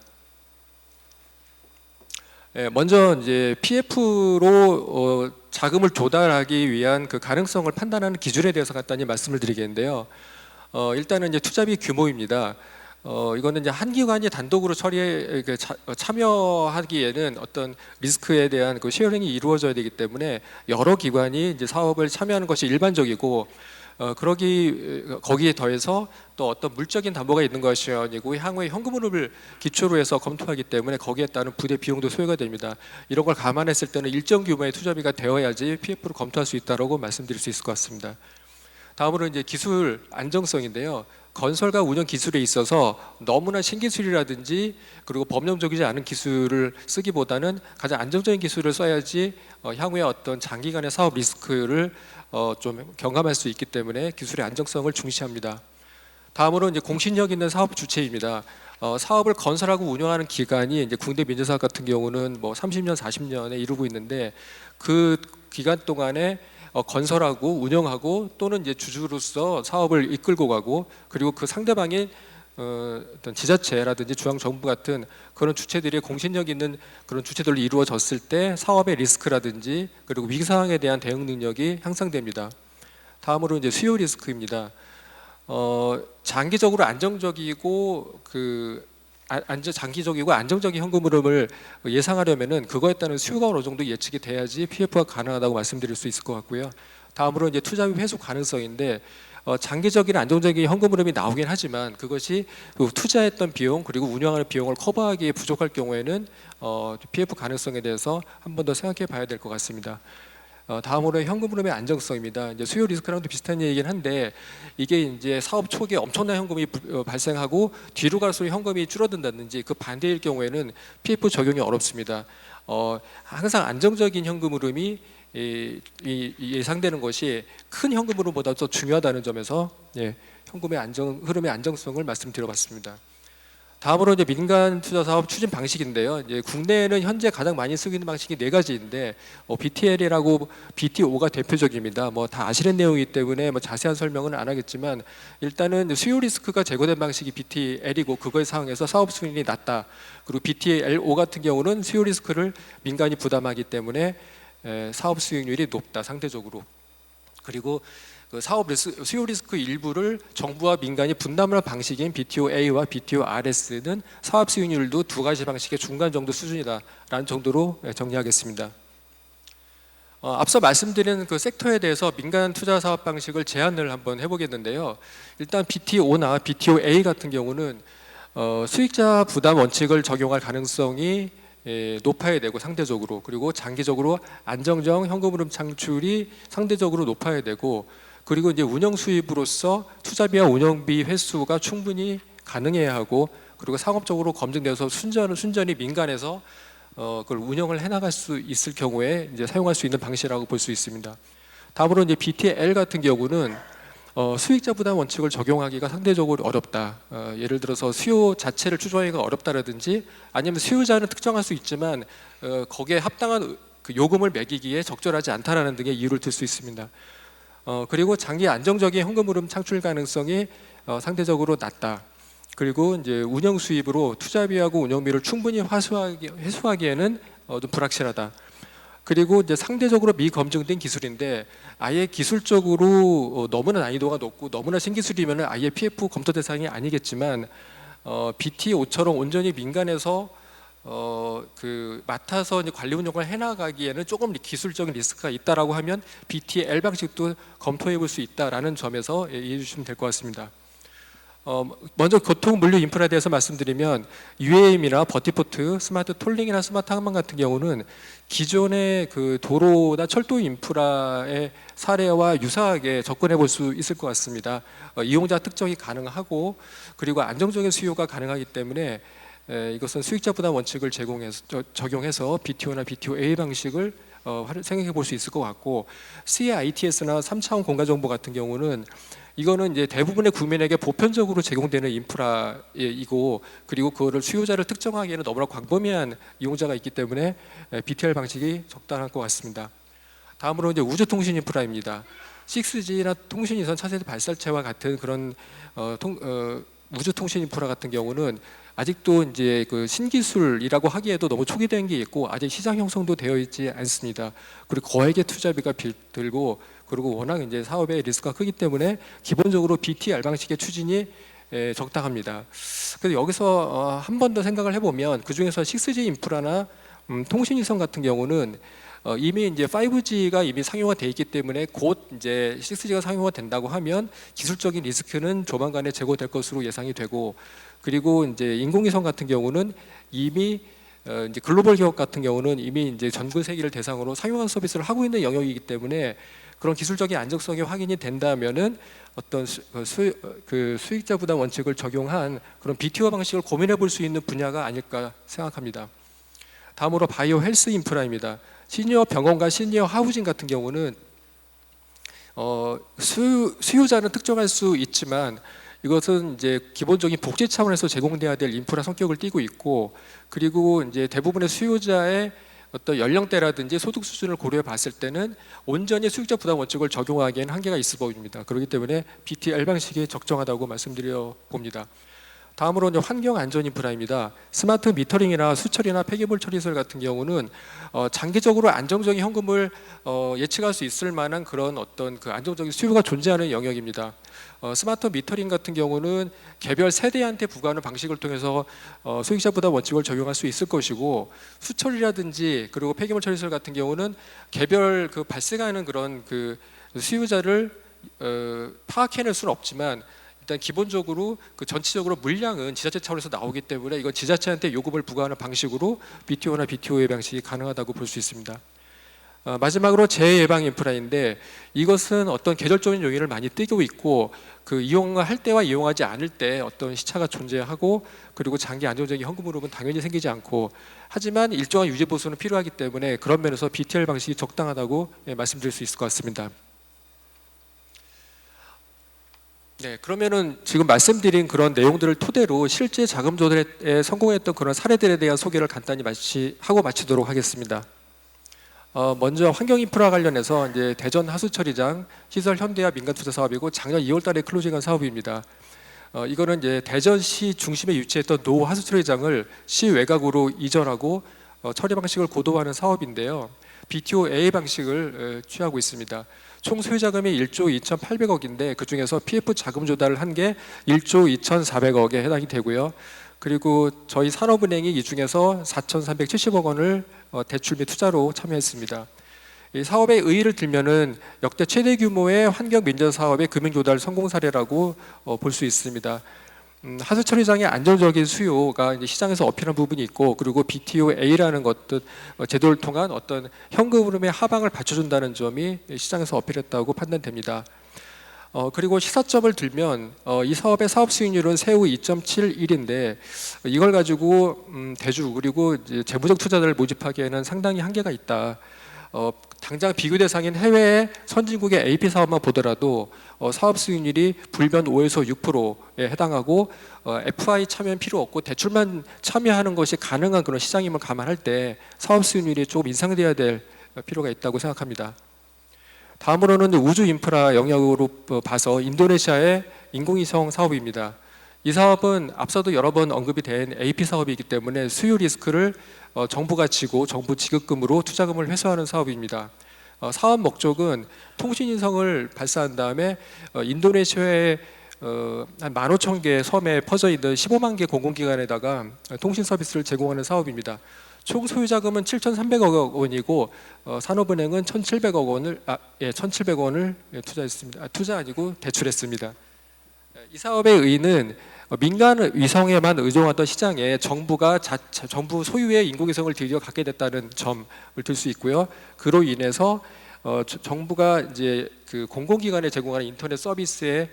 먼저 이제 PF로 자금을 조달하기 위한 그 가능성을 판단하는 기준에 대해서 간단히 말씀을 드리겠는데요. 일단은 이제 투자비 규모입니다. 이거는 이제 한 기관이 단독으로 처리에 참여하기에는 어떤 리스크에 대한 그 쉐어링이 이루어져야 되기 때문에 여러 기관이 이제 사업을 참여하는 것이 일반적이고 거기에 더해서 또 어떤 물적인 담보가 있는 것이 아니고 향후에 현금흐름을 기초로 해서 검토하기 때문에 거기에 따른 부대 비용도 소요가 됩니다. 이런 걸 감안했을 때는 일정 규모의 투자비가 되어야지 PF를 검토할 수 있다고 말씀드릴 수 있을 것 같습니다. 다음으로 이제 기술 안정성인데요. 건설과 운영 기술에 있어서 너무나 신기술이라든지 그리고 법령적이지 않은 기술을 쓰기보다는 가장 안정적인 기술을 써야지 향후에 어떤 장기간의 사업 리스크를 좀 경감할 수 있기 때문에 기술의 안정성을 중시합니다. 다음으로 이제 공신력 있는 사업 주체입니다. 사업을 건설하고 운영하는 기간이 이제 국내 민자사업 같은 경우는 뭐 30년, 40년에 이르고 있는데 그 기간 동안에 건설하고 운영하고 또는 이제 주주로서 사업을 이끌고 가고 그리고 그 상대방이 어떤 지자체라든지 중앙정부 같은 그런 주체들이 공신력 있는 그런 주체들로 이루어졌을 때 사업의 리스크라든지 그리고 위기 상황에 대한 대응 능력이 향상됩니다. 다음으로 이제 수요 리스크입니다. 장기적으로 안정적이고 장기적이고 안정적인 현금 흐름을 예상하려면은 그거에 따른 수요가 어느 정도 예측이 돼야지 PF가 가능하다고 말씀드릴 수 있을 것 같고요. 다음으로 이제 투자비 회수 가능성인데 장기적인 안정적인 현금 흐름이 나오긴 하지만 그것이 투자했던 비용 그리고 운영하는 비용을 커버하기에 부족할 경우에는 PF 가능성에 대해서 한 번 더 생각해 봐야 될 것 같습니다. 다음으로 현금 흐름의 안정성입니다. 이제 수요 리스크랑도 비슷한 얘기긴 한데 이게 이제 사업 초기에 엄청난 현금이 발생하고 뒤로 갈수록 현금이 줄어든다든지 그 반대일 경우에는 PF 적용이 어렵습니다. 항상 안정적인 현금 흐름이 예상되는 것이 큰 현금 흐름보다 더 중요하다는 점에서 현금의 흐름의 안정성을 말씀드려봤습니다. 다음으로 이제 민간 투자 사업 추진 방식인데요. 이제 국내에는 현재 가장 많이 쓰고 있는 방식이 4가지인데 BTL이라고 BTO가 대표적입니다. 뭐 다 아시는 내용이기 때문에 뭐 자세한 설명은 안 하겠지만 일단은 수요 리스크가 제거된 방식이 BTL이고 그거에 상응해서 사업 수익률이 낮다. 그리고 BTLO 같은 경우는 수요 리스크를 민간이 부담하기 때문에 사업 수익률이 높다 상대적으로. 그리고 그 수요 리스크 일부를 정부와 민간이 분담하는 방식인 BTO-A와 BTO-RS는 사업 수익률도 2가지 방식의 중간 정도 수준이다라는 정도로 정리하겠습니다. 앞서 말씀드린 그 섹터에 대해서 민간 투자 사업 방식을 제안을 한번 해보겠는데요. 일단 BTO나 BTO-A 같은 경우는 수익자 부담 원칙을 적용할 가능성이 높아야 되고 상대적으로 그리고 장기적으로 안정적 현금 흐름 창출이 상대적으로 높아야 되고 그리고 이제 운영 수입으로서 투자비와 운영비 횟수가 충분히 가능해야 하고, 그리고 상업적으로 검증돼서 순전히 민간에서 그걸 운영을 해나갈 수 있을 경우에 이제 사용할 수 있는 방식이라고 볼 수 있습니다. 다음으로 이제 BTL 같은 경우는 수익자 부담 원칙을 적용하기가 상대적으로 어렵다. 예를 들어서 수요 자체를 추정하기가 어렵다라든지, 아니면 수요자는 특정할 수 있지만 거기에 합당한 그 요금을 매기기에 적절하지 않다라는 등의 이유를 들 수 있습니다. 그리고 장기 안정적인 현금 흐름 창출 가능성이 상대적으로 낮다. 그리고 이제 운영 수입으로 투자비하고 운영비를 충분히 회수하기에는 좀 불확실하다. 그리고 이제 상대적으로 미검증된 기술인데 아예 기술적으로 너무나 난이도가 높고 너무나 신기술이면 아예 PF 검토 대상이 아니겠지만 BT5처럼 온전히 민간에서 그 맡아서 이제 관리 운영을 해나가기에는 조금 기술적인 리스크가 있다라고 하면 BTL 방식도 검토해 볼 수 있다라는 점에서 이해해 주시면 될 것 같습니다. 먼저 교통 물류 인프라에 대해서 말씀드리면 UAM이나 버티포트, 스마트 톨링이나 스마트 항만 같은 경우는 기존의 그 도로나 철도 인프라의 사례와 유사하게 접근해 볼 수 있을 것 같습니다. 이용자 특정이 가능하고 그리고 안정적인 수요가 가능하기 때문에 이것은 수익자 부담 원칙을 적용해서 BTO나 BTOA 방식을 생각해 볼 수 있을 것 같고, CITS나 3차원 공간 정보 같은 경우는 이거는 이제 대부분의 국민에게 보편적으로 제공되는 인프라이고, 그리고 그거를 수요자를 특정하기에는 너무나 광범위한 이용자가 있기 때문에 BTL 방식이 적당할 것 같습니다. 다음으로 이제 우주통신 인프라입니다. 6G나 통신위성 차세대 발사체와 같은 그런 우주통신 인프라 같은 경우는 아직도 이제 그 신기술이라고 하기에도 너무 초기화된 게 있고 아직 시장 형성도 되어 있지 않습니다. 그리고 거액의 투자비가 들고 그리고 워낙 이제 사업의 리스크가 크기 때문에 기본적으로 BTR 방식의 추진이 적당합니다. 그래서 여기서 한 번 더 생각을 해보면 그 중에서 6G 인프라나 통신위성 같은 경우는 이미 이제 5G가 이미 상용화 돼 있기 때문에 곧 이제 6G가 상용화 된다고 하면 기술적인 리스크는 조만간에 제거될 것으로 예상이 되고, 그리고 이제 인공위성 같은 경우는 이미 이제 글로벌 기업 같은 경우는 이미 이제 전 세계를 대상으로 상용화 서비스를 하고 있는 영역이기 때문에 그런 기술적인 안정성이 확인이 된다면은 어떤 수익자 부담 원칙을 적용한 그런 BTO 방식을 고민해 볼 수 있는 분야가 아닐까 생각합니다. 다음으로 바이오 헬스 인프라입니다. 시니어 병원과 시니어 하우징 같은 경우는 수요자는 특정할 수 있지만 이것은 이제 기본적인 복지 차원에서 제공돼야 될 인프라 성격을 띠고 있고, 그리고 이제 대부분의 수요자의 어떤 연령대라든지 소득 수준을 고려해 봤을 때는 온전히 수익자 부담 원칙을 적용하기에는 한계가 있어 보입니다. 그렇기 때문에 BTL 방식이 적정하다고 말씀드려 봅니다. 다음으로 이제 환경 안전 인프라입니다. 스마트 미터링이나 수처리나 폐기물 처리설 같은 경우는 장기적으로 안정적인 현금을 예측할 수 있을 만한 그런 어떤 그 안정적인 수요가 존재하는 영역입니다. 스마트 미터링 같은 경우는 개별 세대한테 부과하는 방식을 통해서 수익자 부담 원칙을 적용할 수 있을 것이고, 수처리라든지 그리고 폐기물 처리설 같은 경우는 개별 그 발생하는 그런 그 수요자를 파악해낼 수는 없지만 일단 기본적으로 그 전체적으로 물량은 지자체 차원에서 나오기 때문에 이건 지자체한테 요금을 부과하는 방식으로 BTO나 BTO의 방식이 가능하다고 볼 수 있습니다. 마지막으로 재예방 인프라인데 이것은 어떤 계절적인 요인을 많이 띠고 있고 그 이용할 때와 이용하지 않을 때 어떤 시차가 존재하고, 그리고 장기 안정적인 현금 흐름은 당연히 생기지 않고, 하지만 일정한 유지 보수는 필요하기 때문에 그런 면에서 BTL 방식이 적당하다고 말씀드릴 수 있을 것 같습니다. 네, 그러면은 지금 말씀드린 그런 내용들을 토대로 실제 자금 조달에 성공했던 그런 사례들에 대한 소개를 간단히 마치도록 하겠습니다. 먼저 환경 인프라 관련해서 이제 대전 하수처리장 시설 현대화 민간 투자 사업이고 작년 2월달에 클로징한 사업입니다. 이거는 이제 대전시 중심에 위치했던 노 하수처리장을 시 외곽으로 이전하고 처리 방식을 고도화하는 사업인데요. BTOA 방식을 취하고 있습니다. 총 소유 자금이 1조 2,800억인데 그 중에서 PF 자금 조달을 한 게 1조 2,400억에 해당이 되고요. 그리고 저희 산업은행이 이 중에서 4,370억 원을 대출 및 투자로 참여했습니다. 이 사업의 의의를 들면은 역대 최대 규모의 환경 민자 사업의 금융 조달 성공 사례라고 볼 수 있습니다. 하수처리장의 안정적인 수요가 이제 시장에서 어필한 부분이 있고, 그리고 BTOA라는 것들 제도를 통한 어떤 현금 흐름의 하방을 받쳐준다는 점이 시장에서 어필했다고 판단됩니다. 그리고 시사점을 들면 이 사업의 사업 수익률은 세후 2.71인데 이걸 가지고 대주 그리고 이제 재무적 투자자를 모집하기에는 상당히 한계가 있다. 당장 비교 대상인 해외의 선진국의 AP 사업만 보더라도 사업 수익률이 불변 5에서 6%에 해당하고 FI 참여는 필요 없고 대출만 참여하는 것이 가능한 그런 시장임을 감안할 때 사업 수익률이 조금 인상돼야 될 필요가 있다고 생각합니다. 다음으로는 우주 인프라 영역으로 봐서 인도네시아의 인공위성 사업입니다. 이 사업은 앞서도 여러 번 언급이 된 AP 사업이기 때문에 수요 리스크를 정부가 지고 정부 지급금으로 투자금을 회수하는 사업입니다. 사업 목적은 통신위성을 발사한 다음에 인도네시아의 한 15,000개 섬에 퍼져 있는 15만 개 공공기관에다가 통신 서비스를 제공하는 사업입니다. 총 소유 자금은 7,300억 원이고 산업은행은 1,700억 원을 투자했습니다. 투자 아니고 대출했습니다. 이 사업의 의의는 민간 위성에만 의존하던 시장에 정부가 정부 소유의 인공위성을 드디어 갖게 됐다는 점을 들 수 있고요. 그로 인해서 정부가 이제 그 공공기관에 제공하는 인터넷 서비스의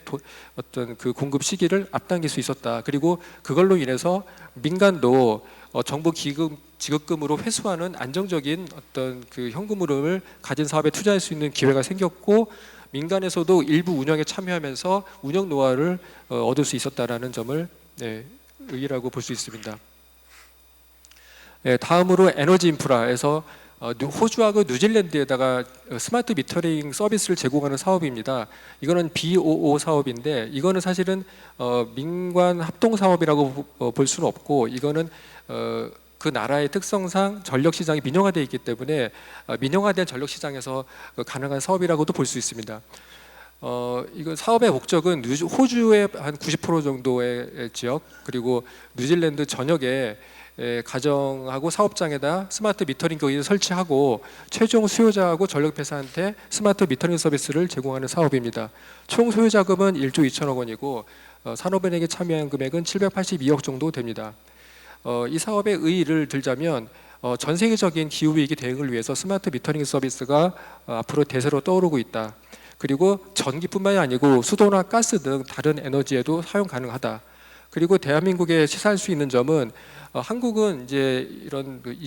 어떤 그 공급 시기를 앞당길 수 있었다. 그리고 그걸로 인해서 민간도 정부 지급금으로 회수하는 안정적인 어떤 그 현금 흐름을 가진 사업에 투자할 수 있는 기회가 생겼고 민간에서도 일부 운영에 참여하면서 운영 노하우를 얻을 수 있었다라는 점을 의의라고 볼 수 있습니다. 다음으로 에너지 인프라에서 호주하고 뉴질랜드에다가 스마트 미터링 서비스를 제공하는 사업입니다. 이거는 BOO 사업인데 이거는 사실은 민관 합동 사업이라고 볼 수는 없고 이거는 그 나라의 특성상 전력 시장이 민영화되어 있기 때문에 민영화된 전력 시장에서 가능한 사업이라고도 볼 수 있습니다. 이거 사업의 목적은 호주의 한 90% 정도의 지역 그리고 뉴질랜드 전역에 가정하고 사업장에다 스마트 미터링 기기를 설치하고 최종 수요자하고 전력 회사한테 스마트 미터링 서비스를 제공하는 사업입니다. 총 소유 자금은 1조 2천억 원이고 산업은행에 참여한 금액은 782억 정도 됩니다. 이 사업의 의의를 들자면 전 세계적인 기후위기 대응을 위해서 스마트 미터링 서비스가 앞으로 대세로 떠오르고 있다. 그리고 전기뿐만이 아니고 수도나 가스 등 다른 에너지에도 사용 가능하다. 그리고 대한민국에 시사할 수 있는 점은 한국은 이제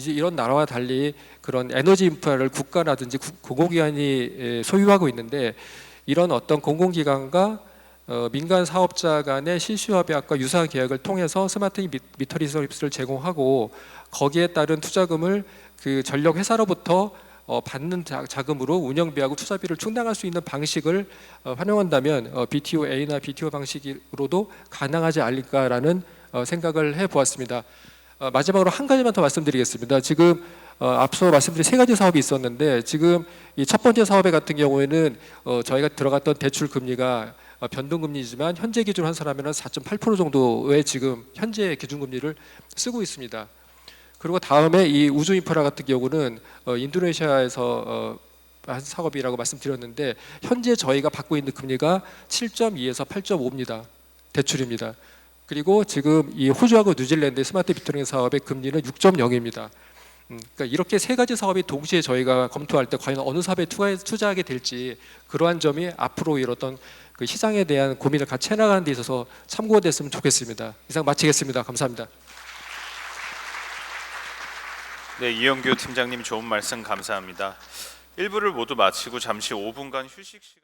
이런 나라와 달리 그런 에너지 인프라를 국가라든지 공공기관이 소유하고 있는데 이런 어떤 공공기관과 민간 사업자 간의 실시협약과 유사한 계약을 통해서 스마트 미터링 서비스를 제공하고 거기에 따른 투자금을 그 전력 회사로부터 받는 자금으로 운영비하고 투자비를 충당할 수 있는 방식을 활용한다면 BTO-A나 BTO 방식으로도 가능하지 않을까라는 생각을 해보았습니다. 마지막으로 한 가지만 더 말씀드리겠습니다. 지금 앞서 말씀드린 세 가지 사업이 있었는데 지금 이 첫 번째 사업에 같은 경우에는 저희가 들어갔던 대출 금리가 변동금리지만 현재 기준으로 환산하면 4.8% 정도의 지금 현재 기준금리를 쓰고 있습니다. 그리고 다음에 이 우주 인프라 같은 경우는 인도네시아에서 한 사업이라고 말씀드렸는데 현재 저희가 받고 있는 금리가 7.2에서 8.5입니다. 대출입니다. 그리고 지금 이 호주하고 뉴질랜드의 스마트 미터링 사업의 금리는 6.0입니다. 그러니까 이렇게 세 가지 사업이 동시에 저희가 검토할 때 과연 어느 사업에 투자하게 될지 그러한 점이 앞으로 이렇던 그 시장에 대한 고민을 같이 해나가는 데 있어서 참고가 됐으면 좋겠습니다. 이상 마치겠습니다. 감사합니다. 네, 이영규 팀장님 좋은 말씀 감사합니다. 1부를 모두 마치고 잠시 5분간 휴식 시간